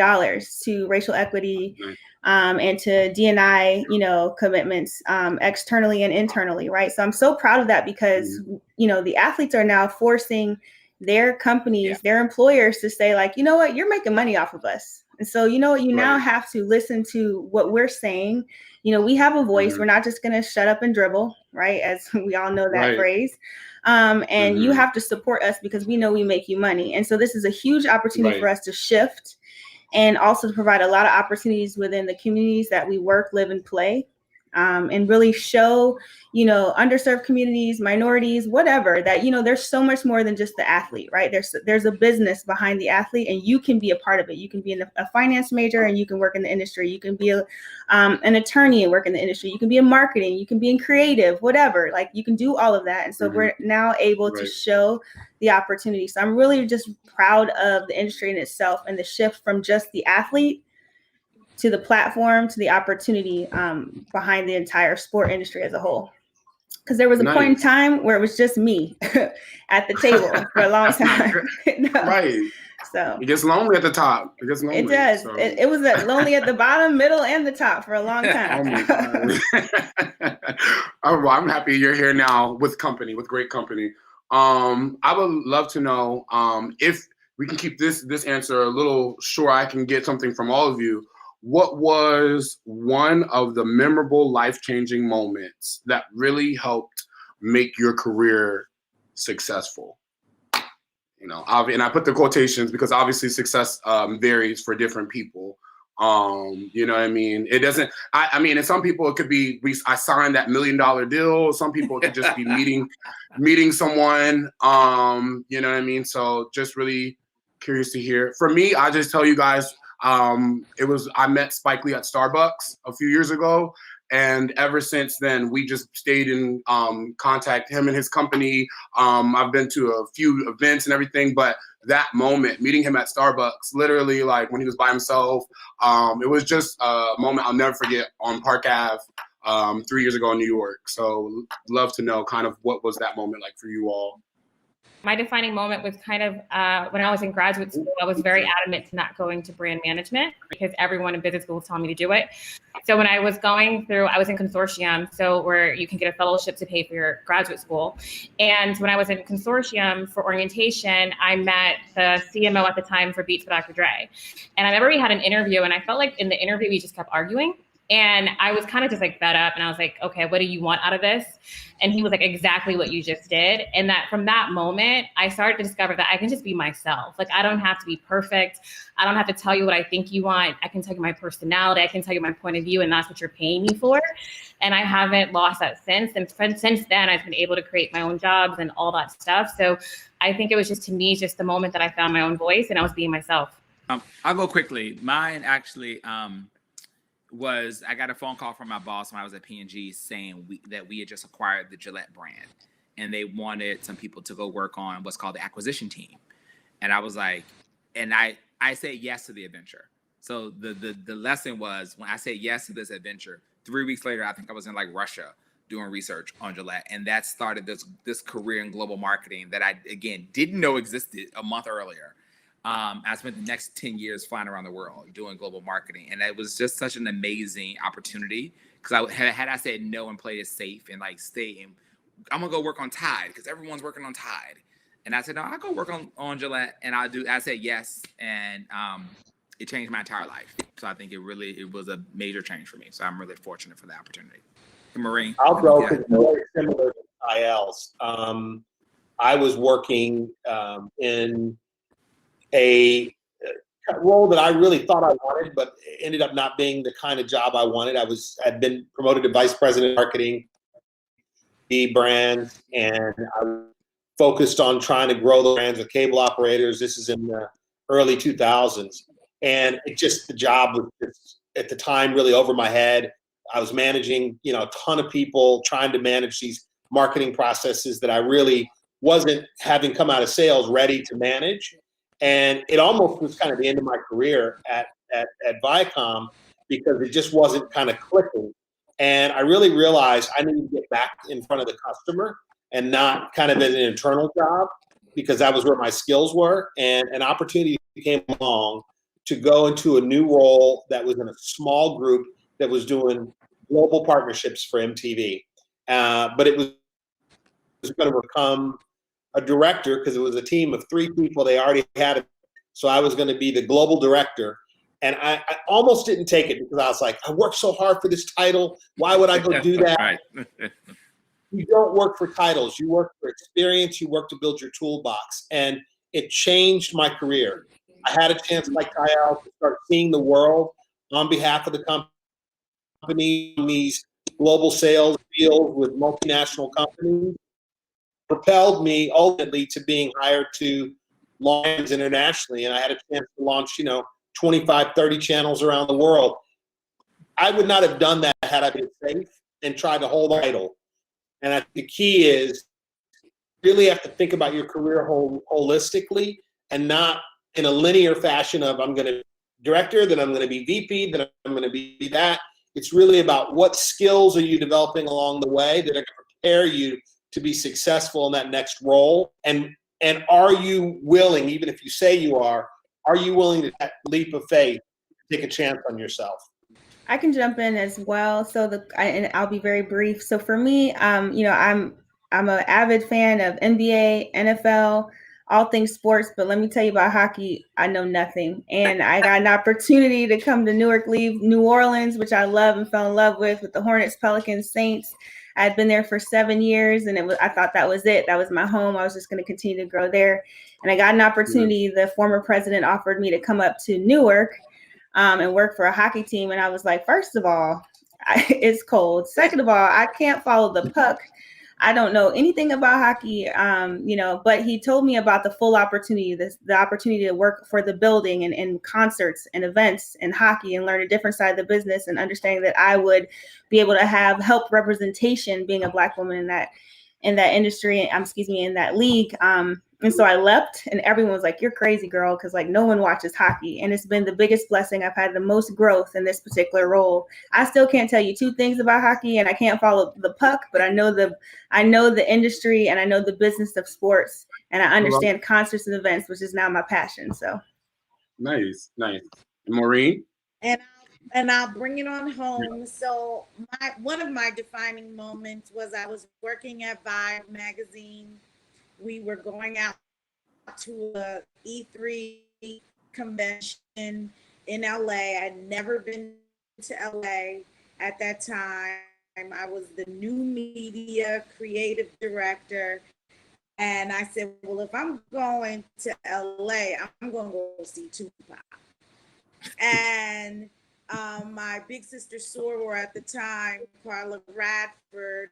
S4: to racial equity and to D&I, you know, commitments externally and internally, right? So I'm so proud of that, because, you know, the athletes are now forcing their companies, their employers to say, like, you know what, you're making money off of us. And so, you know what, you now have to listen to what we're saying. You know, we have a voice. We're not just going to shut up and dribble, right? As we all know that phrase. And you have to support us because we know we make you money. And so this is a huge opportunity for us to shift, and also to provide a lot of opportunities within the communities that we work, live, and play. and really show, underserved communities, minorities, whatever, that, there's so much more than just the athlete, right? There's a business behind the athlete, and you can be a part of it. You can be a finance major and you can work in the industry. You can be an attorney and work in the industry. You can be in marketing. You can be in creative, whatever. Like, you can do all of that. And so we're now able to show the opportunity. So I'm really just proud of the industry in itself and the shift from just the athlete to the platform to the opportunity behind the entire sport industry as a whole. Because there was a point in time where it was just me at the table for a long time.
S2: Right.
S4: So
S2: it gets lonely at the top. It gets lonely.
S4: It does.
S2: So.
S4: It was lonely at the bottom, middle, and the top for a long time.
S2: Oh my God. Oh, well, I'm happy you're here now with great company. I would love to know if we can keep this answer a little short. I can get something from all of you. What was one of the memorable, life-changing moments that really helped make your career successful? And I put the quotations because obviously success varies for different people. You know what I mean? It doesn't, I mean, and some people it could be, I signed that $1 million deal. Some people it could just be meeting someone, you know what I mean? So just really curious to hear. For me, I just tell you guys, I met Spike Lee at Starbucks a few years ago. And ever since then, we just stayed in contact, him and his company. I've been to a few events and everything, but that moment, meeting him at Starbucks, literally like when he was by himself, it was just a moment I'll never forget on Park Ave 3 years ago in New York. So love to know kind of what was that moment like for you all.
S7: My defining moment was kind of when I was in graduate school. I was very adamant to not go into brand management because everyone in business school was telling me to do it. So when I was going through, I was in consortium, so where you can get a fellowship to pay for your graduate school. And when I was in consortium for orientation, I met the CMO at the time for Beats by Dr. Dre. And I remember we had an interview, and I felt like in the interview we just kept arguing. And I was kind of just like fed up, and I was like, okay, what do you want out of this? And he was like, exactly what you just did. And that from that moment, I started to discover that I can just be myself. Like, I don't have to be perfect. I don't have to tell you what I think you want. I can tell you my personality. I can tell you my point of view, and that's what you're paying me for. And I haven't lost that since. And since then, I've been able to create my own jobs and all that stuff. So I think it was just, to me, just the moment that I found my own voice and I was being myself.
S3: I'll go quickly. Mine actually, was I got a phone call from my boss when I was at P&G saying that we had just acquired the Gillette brand, and they wanted some people to go work on what's called the acquisition team. And I was like, and I said yes to the adventure. So the lesson was, when I said yes to this adventure, 3 weeks later, I think I was in like Russia doing research on Gillette. And that started this career in global marketing that I, again, didn't know existed a month earlier. I spent the next 10 years flying around the world doing global marketing. And it was just such an amazing opportunity, because had I said no and played it safe and like stay in, I'm gonna go work on Tide because everyone's working on Tide. And I said, no, I'll go work on Gillette, and I said yes. And it changed my entire life. So I think it was a major change for me. So I'm really fortunate for the opportunity. And Maureen.
S5: I'll go because very similar to Tiyale's. I was working in a role that I really thought I wanted, but ended up not being the kind of job I wanted. I'd been promoted to vice president of marketing, brands, and I focused on trying to grow the brands with cable operators. This is in the early 2000s. And the job was just, at the time, really over my head. I was managing, a ton of people, trying to manage these marketing processes that I really wasn't, having come out of sales, ready to manage. And it almost was kind of the end of my career at Viacom, because it just wasn't kind of clicking. And I really realized I needed to get back in front of the customer and not kind of as an internal job, because that was where my skills were. And an opportunity came along to go into a new role that was in a small group that was doing global partnerships for MTV. But it was going to become a director, because it was a team of 3 people. They already had it. So I was going to be the global director. And I almost didn't take it, because I was like, I worked so hard for this title. Why would I go do that?
S3: Right.
S5: You don't work for titles. You work for experience. You work to build your toolbox. And it changed my career. I had a chance, like Tiyale, to start seeing the world on behalf of the company, these global sales deals with multinational companies propelled me ultimately to being hired to launch internationally. And I had a chance to launch, 25, 30 channels around the world. I would not have done that had I been safe and tried to hold idle. And I think the key is really have to think about your career holistically and not in a linear fashion of I'm going to be director, then I'm going to be VP, then I'm going to be that. It's really about what skills are you developing along the way that are going to prepare you to be successful in that next role. And are you willing, even if you say you are you willing to take that leap of faith, take a chance on yourself?
S4: I can jump in as well. So and I'll be very brief. So for me, I'm an avid fan of NBA, NFL, all things sports. But let me tell you about hockey. I know nothing, and I got an opportunity to come to leave New Orleans, which I love and fell in love with the Hornets, Pelicans, Saints. I had been there for 7 years, and I thought that was it. That was my home. I was just going to continue to grow there, and I got an opportunity. The former president offered me to come up to Newark. And work for a hockey team. And I was like, first of all, it's cold. Second of all, I can't follow the puck. I don't know anything about hockey, but he told me about the full opportunity, the opportunity to work for the building and concerts and events and hockey and learn a different side of the business and understanding that I would be able to have help representation being a Black woman in that industry, in that league. And so I left and everyone was like, you're crazy, girl, because like no one watches hockey. And it's been the biggest blessing. I've had the most growth in this particular role. I still can't tell you 2 things about hockey and I can't follow the puck, but I know the industry and I know the business of sports and I understand concerts and events, which is now my passion. So
S2: nice. Maureen?
S6: And I'll bring it on home. So one of my defining moments was I was working at Vibe magazine. We were going out to a E3 convention in LA. I'd never been to LA at that time. I was the new media creative director. And I said, well, if I'm going to LA, I'm going to go see Tupac. And my big sister soror at the time, Carla Bradford,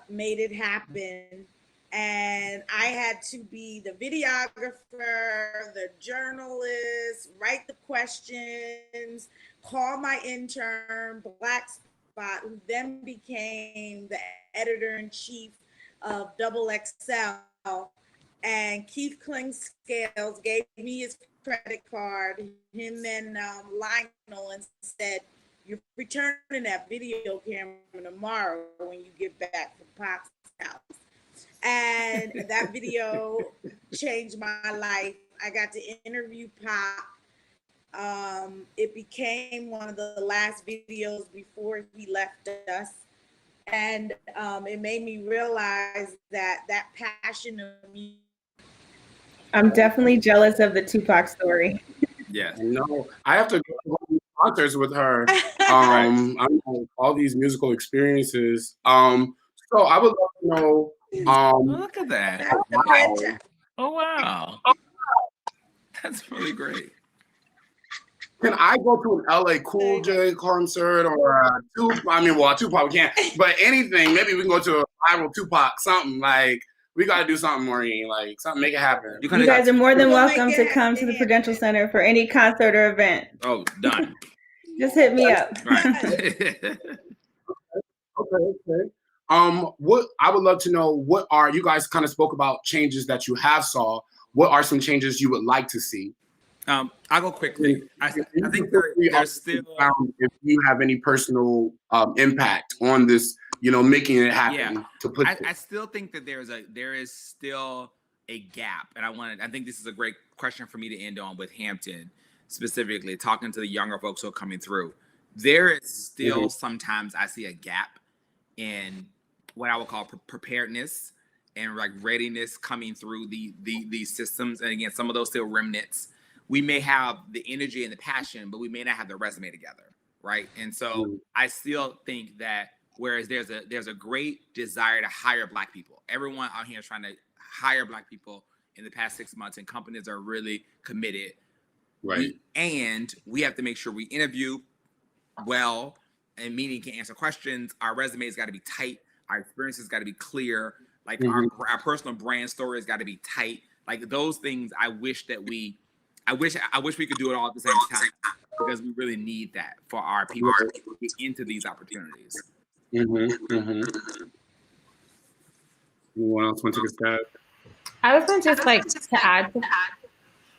S6: made it happen. And I had to be the videographer, the journalist, write the questions, call my intern, Black Spot, who then became the editor-in-chief of XXL. And Keith Klingscales gave me his credit card, him and Lionel, and said, you're returning that video camera tomorrow when you get back from Pac's house. And that video changed my life. I got to interview Pac. It became one of the last videos before he left us. And it made me realize that passion of me.
S4: I'm definitely jealous of the Tupac story.
S3: Yeah.
S2: No, I have to go to concerts with her. I know all these musical experiences. So I would love to know.
S3: Look at that.
S2: Wow.
S3: Oh, wow. That's really great.
S2: Can I go to an LA Cool J concert or Tupac we can't, but anything, maybe we can go to a viral Tupac, something like, we got to do something, Maureen, like something, make it happen.
S4: You guys are more than welcome to come to the Prudential Center for any concert or event.
S3: Oh, done.
S4: Just hit me up.
S3: Right.
S2: Okay. What I would love to know, what are, you guys kind of spoke about changes that you have saw. What are some changes you would like to see?
S3: I'll go quickly. I think there's still,
S2: if you have any personal impact on this, making it happen.
S3: Yeah.
S2: To put
S3: I still think that there is still a gap, and I think this is a great question for me to end on with Hampton specifically, talking to the younger folks who are coming through. There is still sometimes I see a gap in what I would call preparedness and like readiness coming through these systems. And again, some of those still remnants. We may have the energy and the passion, but we may not have the resume together, right? And so I still think that whereas there's a great desire to hire Black people. Everyone out here is trying to hire Black people in the past 6 months, and companies are really committed.
S2: Right.
S3: And we have to make sure we interview well, and meaning can answer questions. Our resumes got to be tight. Our experiences got to be clear. Like our personal brand story has got to be tight. Like those things, I wish we could do it all at the same time, because we really need that for our people to get into these opportunities.
S2: Anyone else want to take a stab?
S7: I was going to just like to add.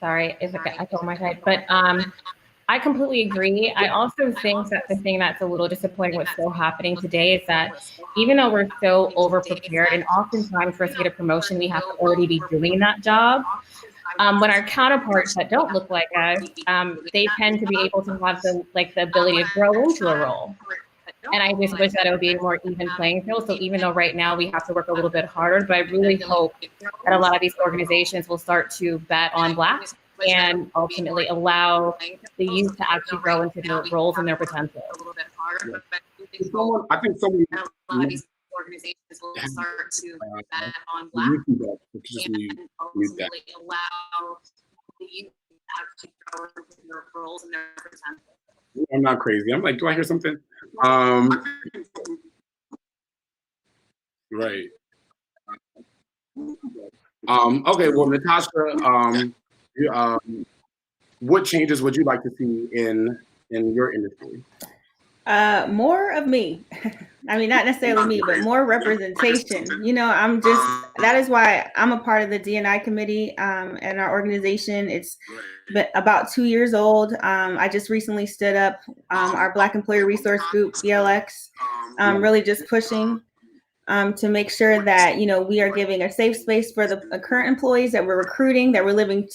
S7: Sorry, it's like I told my side, but I completely agree. I also think that the thing that's a little disappointing what's still happening today is that even though we're so over prepared, and oftentimes for us to get a promotion, we have to already be doing that job. When our counterparts that don't look like us, they tend to be able to have the ability to grow into a role. And I just wish that it would be a more even playing field. So even though right now we have to work a little bit harder, but I really hope that a lot of these organizations will start to bet on Black and ultimately allow the youth to actually grow into their roles and their potential.
S2: I think someone,
S8: a lot of these organizations will start to bet on Black and ultimately allow the youth to actually grow into their roles and their potential.
S2: I'm not crazy. I'm like, do I hear something? Right. Okay. Well, Natasha, what changes would you like to see in your industry?
S4: More of me. I mean, not necessarily me, but more representation. You know, that is why I'm a part of the D&I committee and our organization. It's been about 2 years old. I just recently stood up our Black Employer Resource Group, BLX, really just pushing to make sure that, you know, we are giving a safe space for the current employees that we're recruiting, that we're living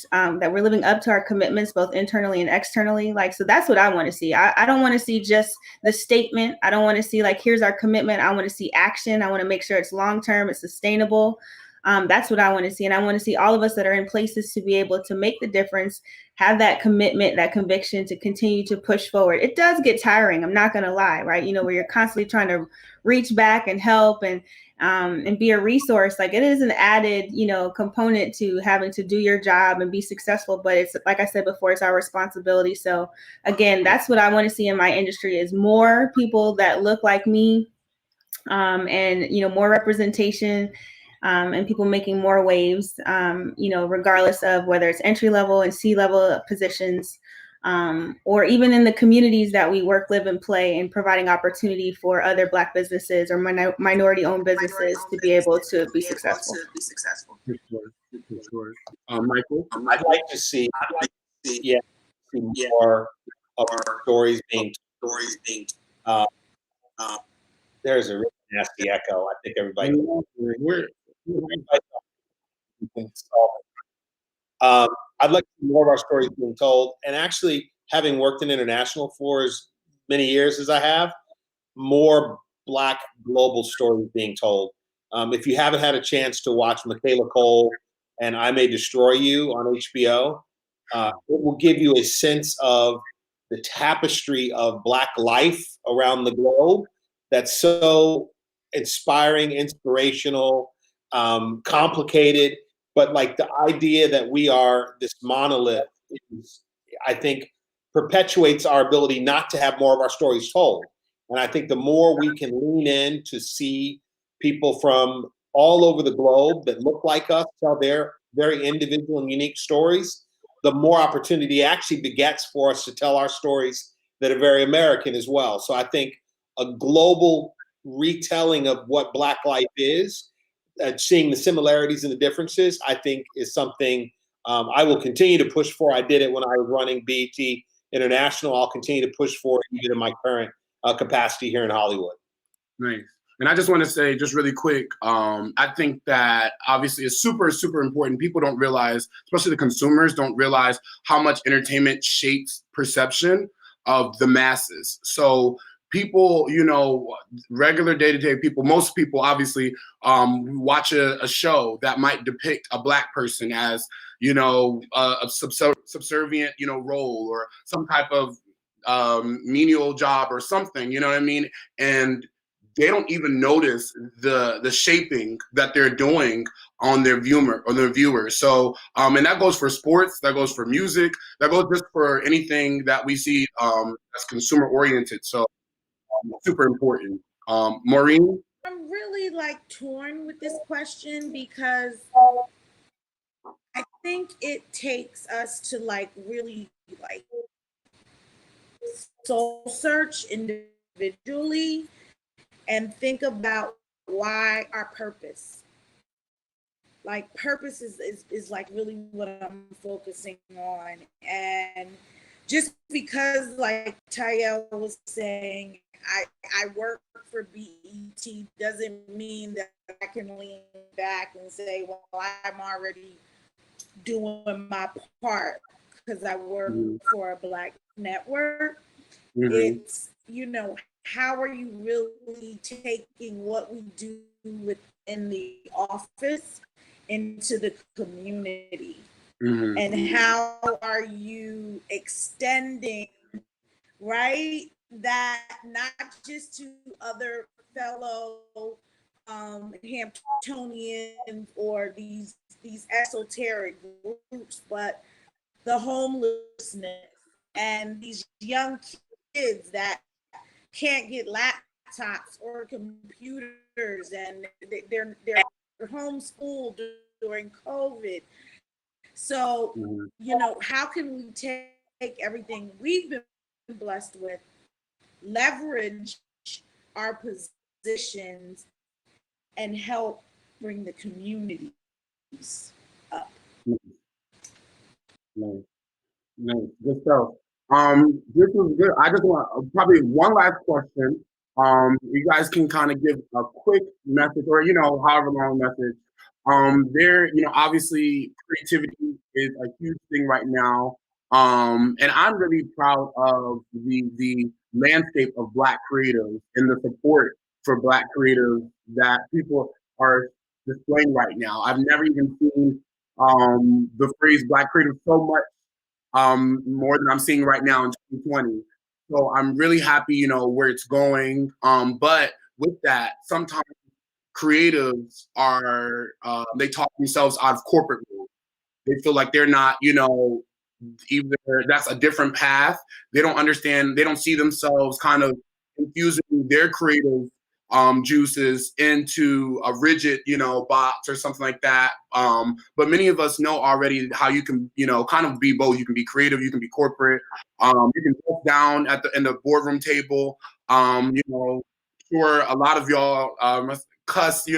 S4: up to our commitments, both internally and externally. Like, so that's what I want to see. I don't want to see just the statement. I don't want to see like, here's our commitment. I want to see action. I want to make sure it's long-term, it's sustainable. That's what I want to see. And I want to see all of us that are in places to be able to make the difference, have that commitment, that conviction to continue to push forward. It does get tiring. I'm not going to lie, right? You know, where you're constantly trying to reach back and help and be a resource. Like, it is an added, you know, component to having to do your job and be successful. But it's, like I said before, it's our responsibility. So again, that's what I want to see in my industry, is more people that look like me, and, you know, more representation, and people making more waves, you know, regardless of whether it's entry level and C-level positions, or even in the communities that we work, live, and play, and providing opportunity for other Black businesses or minority-owned businesses to be able to be successful.
S2: For sure. Michael?
S5: I'd like to see more of our stories being there's a really nasty echo. I think everybody I'd like to see more of our stories being told. And actually, having worked in international for as many years as I have, more Black global stories being told. If you haven't had a chance to watch Michaela Cole and I May Destroy You on HBO, it will give you a sense of the tapestry of Black life around the globe that's so inspiring, inspirational, complicated, but like the idea that we are this monolith is, I think, perpetuates our ability not to have more of our stories told. And I think the more we can lean in to see people from all over the globe that look like us tell their very individual and unique stories, the more opportunity actually begets for us to tell our stories that are very American as well. So I think a global retelling of what Black life is, seeing the similarities and the differences, I think is something I will continue to push for. I did it when I was running BET International. I'll continue to push for it even in my current capacity here in Hollywood.
S2: Nice. And I just want to say, just really quick, I think that obviously it's super, super important. People don't realize, especially the consumers, don't realize how much entertainment shapes perception of the masses. So people, you know, regular day-to-day people, most people obviously watch a show that might depict a Black person as, you know, a subservient, you know, role or some type of menial job or something, you know what I mean? And they don't even notice the shaping that they're doing on their viewers. So, and that goes for sports, that goes for music, that goes just for anything that we see as consumer oriented. So super important. Maureen?
S6: I'm really like torn with this question because I think it takes us to like really like soul search individually and think about why our purpose. Like purpose is like really what I'm focusing on. And just because like Tiyale was saying, I work for BET doesn't mean that I can lean back and say, well, I'm already doing my part because I work for a Black network. It's, you know, how are you really taking what we do within the office into the community? And how are you extending, right, that not just to other fellow Hamptonians or these esoteric groups, but the homelessness and these young kids that can't get laptops or computers and they're homeschooled during COVID. So, you know, how can we take everything we've been blessed with, leverage our positions, and help bring the communities up?
S2: No, good stuff. This was good. I just want probably one last question. You guys can kind of give a quick message, or however long message. Obviously creativity is a huge thing right now. And I'm really proud of the landscape of Black creatives and the support for Black creatives that people are displaying right now. I've never even seen the phrase Black creative so much more than I'm seeing right now in 2020. So I'm really happy, where it's going. But with that, sometimes creatives are they talk themselves out of corporate roles. They feel like they're not, either that's a different path. They don't understand. They don't see themselves kind of infusing their creative juices into a rigid, box or something like that. But many of us know already how you can, kind of be both. You can be creative, you can be corporate. You can sit down in the boardroom table. Sure, a lot of y'all must cuss, it's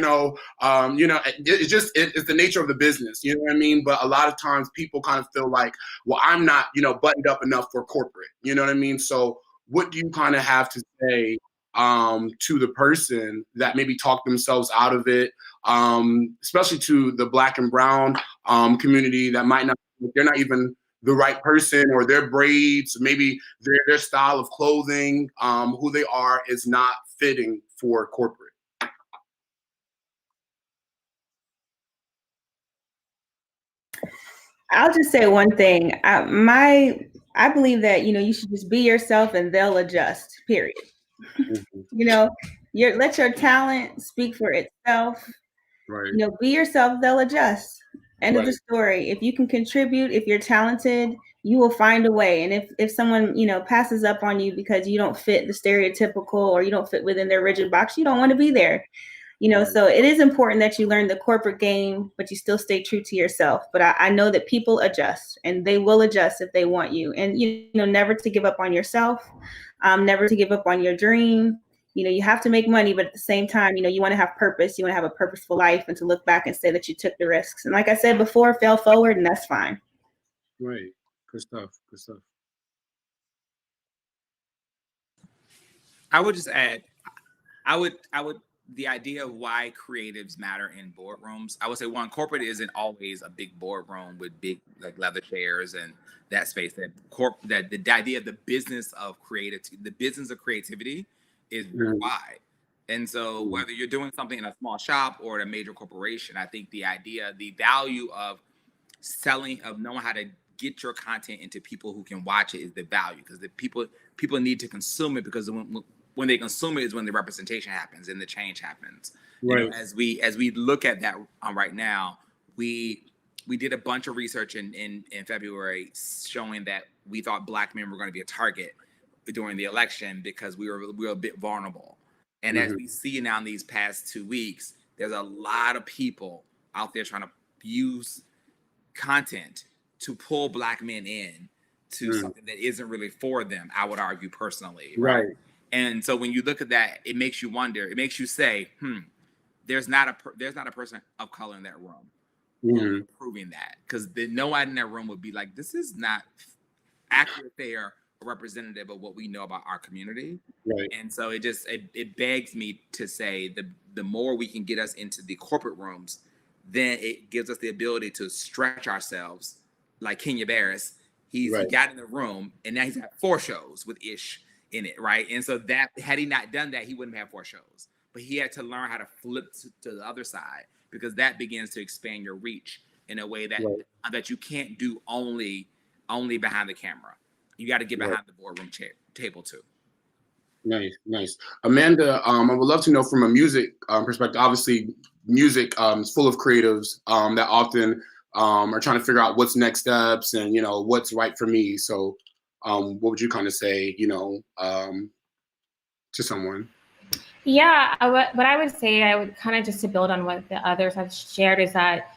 S2: the nature of the business, you know what I mean? But a lot of times people kind of feel like, well, I'm not, buttoned up enough for corporate, you know what I mean? So what do you kind of have to say to the person that maybe talk themselves out of it, especially to the Black and brown community that might not, they're not even the right person, or their braids, maybe their style of clothing, who they are is not fitting for corporate?
S4: I'll just say one thing. I believe that, you should just be yourself and they'll adjust, period. Let your talent speak for itself.
S2: Right.
S4: Be yourself, they'll adjust. End of the story. If you can contribute, if you're talented, you will find a way. And if someone, passes up on you because you don't fit the stereotypical or you don't fit within their rigid box, you don't want to be there. So it is important that you learn the corporate game, but you still stay true to yourself. But I know that people adjust, and they will adjust if they want you. And, never to give up on yourself, never to give up on your dream. You have to make money, but at the same time, you want to have purpose. You want to have a purposeful life, and to look back and say that you took the risks. And like I said before, fail forward, and that's fine.
S2: Right. Good stuff. Good stuff.
S3: I would just add, I would the idea of why creatives matter in boardrooms. I would say one, corporate isn't always a big boardroom with big like leather chairs and that space. That the idea of the business of creativity is very wide. And so whether you're doing something in a small shop or at a major corporation, I think the value of knowing how to get your content into people who can watch it is the value, because the people need to consume it, because when they consume it is when the representation happens and the change happens.
S2: Right.
S3: As we look at that right now, we did a bunch of research in February showing that we thought Black men were going to be a target during the election because we were a bit vulnerable. And as we see now in these past 2 weeks, there's a lot of people out there trying to use content to pull Black men in to something that isn't really for them, I would argue personally. Right. And so when you look at that, it makes you wonder, it makes you say, there's not a person of color in that room proving that. Because no one in that room would be like, this is not accurate, fair, representative of what we know about our community. Right. And so it begs me to say the more we can get us into the corporate rooms, then it gives us the ability to stretch ourselves like Kenya Barris. He got in the room and now he's got 4 shows with Ish in it, right? And so that had he not done that, he wouldn't have 4 shows. But he had to learn how to flip to the other side, because that begins to expand your reach in a way that that you can't do only behind the camera. You got to get behind the boardroom table too.
S2: Nice. Amanda, I would love to know from a music perspective. Obviously, music is full of creatives that often are trying to figure out what's next steps and, what's right for me. So what would you kind of say, to someone?
S7: Yeah, what I would say, I would kind of just to build on what the others have shared is that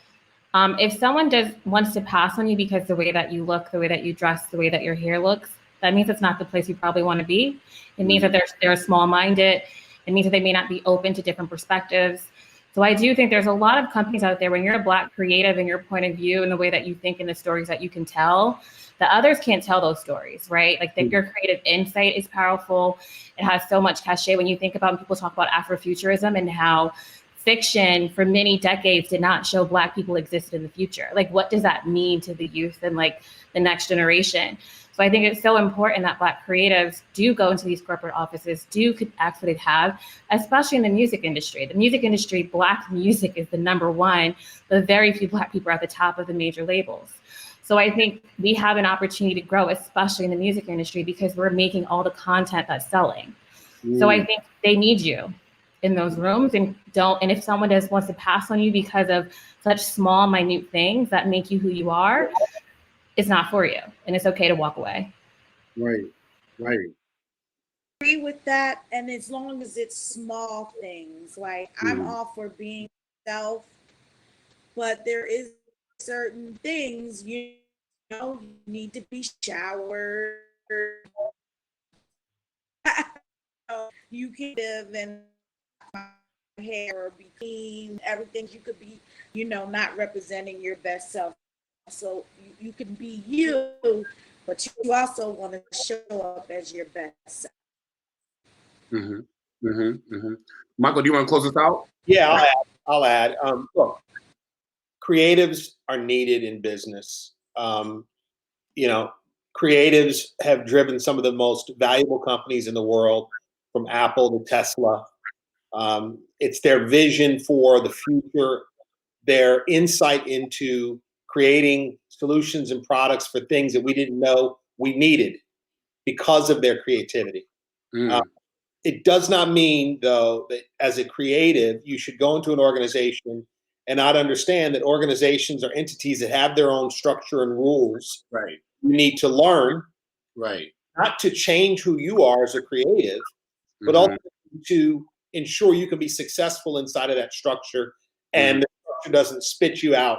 S7: if someone wants to pass on you because the way that you look, the way that you dress, the way that your hair looks, that means it's not the place you probably want to be. It means that they're small-minded. It means that they may not be open to different perspectives. So I do think there's a lot of companies out there, when you're a Black creative and your point of view and the way that you think and the stories that you can tell, the others can't tell those stories, right? Like your creative insight is powerful. It has so much cachet. When you think about, when people talk about Afrofuturism and how fiction for many decades did not show Black people existed in the future. Like, what does that mean to the youth and like the next generation? So I think it's so important that Black creatives do go into these corporate offices, could act what they have, especially in the music industry. The music industry, Black music is the #1, but very few Black people are at the top of the major labels. So I think we have an opportunity to grow, especially in the music industry, because we're making all the content that's selling. So I think they need you in those rooms, and if someone wants to pass on you because of such small, minute things that make you who you are, it's not for you, and it's okay to walk away.
S2: Right.
S6: Agree with that, and as long as it's small things, like I'm all for being self, but there is certain things you need to be showered. You can live in hair or be clean, everything. You could be, not representing your best self. So you can be you, but you also want to show up as your best self.
S2: Michael, do you want to close us out?
S5: Yeah, I'll add. Look, creatives are needed in business. Creatives have driven some of the most valuable companies in the world, from Apple to Tesla. It's their vision for the future, their insight into creating solutions and products for things that we didn't know we needed because of their creativity. It does not mean, though, that as a creative, you should go into an organization and not understand that organizations are entities that have their own structure and rules.
S2: Right.
S5: You need to learn,
S2: not
S5: to change who you are as a creative, but also to ensure you can be successful inside of that structure, and the structure doesn't spit you out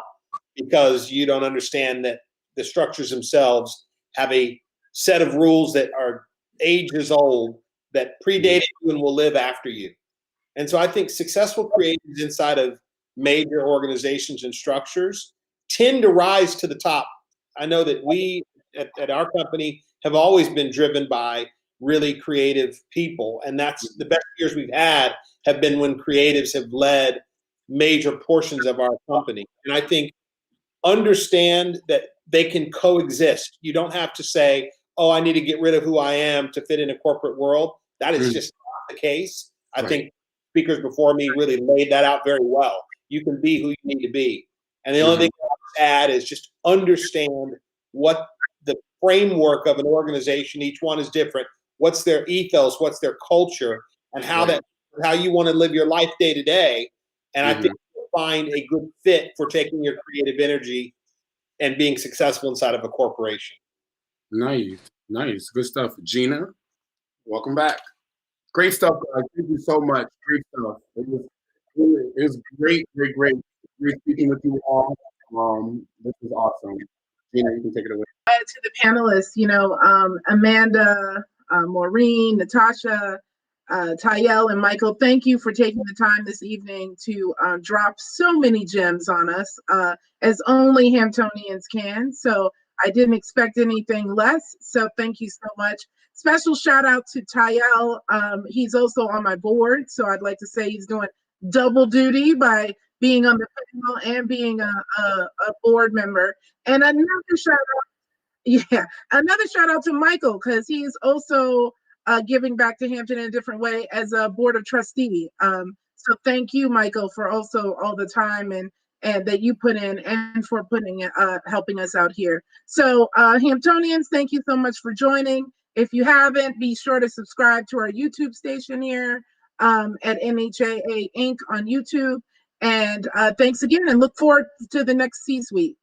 S5: because you don't understand that the structures themselves have a set of rules that are ages old, that predated you and will live after you. And so I think successful creatives inside of major organizations and structures tend to rise to the top. I know that we at our company have always been driven by really creative people, and that's the best years we've had have been when creatives have led major portions of our company. And I think understand that they can coexist. You don't have to say, oh, I need to get rid of who I am to fit in a corporate world. That is just not the case. I think speakers before me really laid that out very well. You can be who you need to be. And the only thing I'll add is just understand what the framework of an organization, each one is different. What's their ethos, what's their culture, and how you want to live your life day to day. And I think you'll find a good fit for taking your creative energy and being successful inside of a corporation.
S2: Nice. Good stuff. Gena? Welcome back. Great stuff, guys. Thank you so much. Great stuff. It was great. Great speaking with you all. This was awesome. Gena, you can take it away.
S1: To the panelists, you know, Amanda, Maureen, Natasha, Tiyale, and Michael, thank you for taking the time this evening to drop so many gems on us, as only Hamptonians can. So I didn't expect anything less. So thank you so much. Special shout out to Tiyale. He's also on my board. So I'd like to say he's doing double duty by being on the panel and being a board member. And another shout out to Michael, because he is also giving back to Hampton in a different way as a board of trustee. So thank you, Michael, for also all the time and that you put in, and for putting helping us out here. So Hamptonians, thank you so much for joining. If you haven't, be sure to subscribe to our YouTube station here at NHAA Inc. on YouTube. And thanks again, and look forward to the next C-Suite.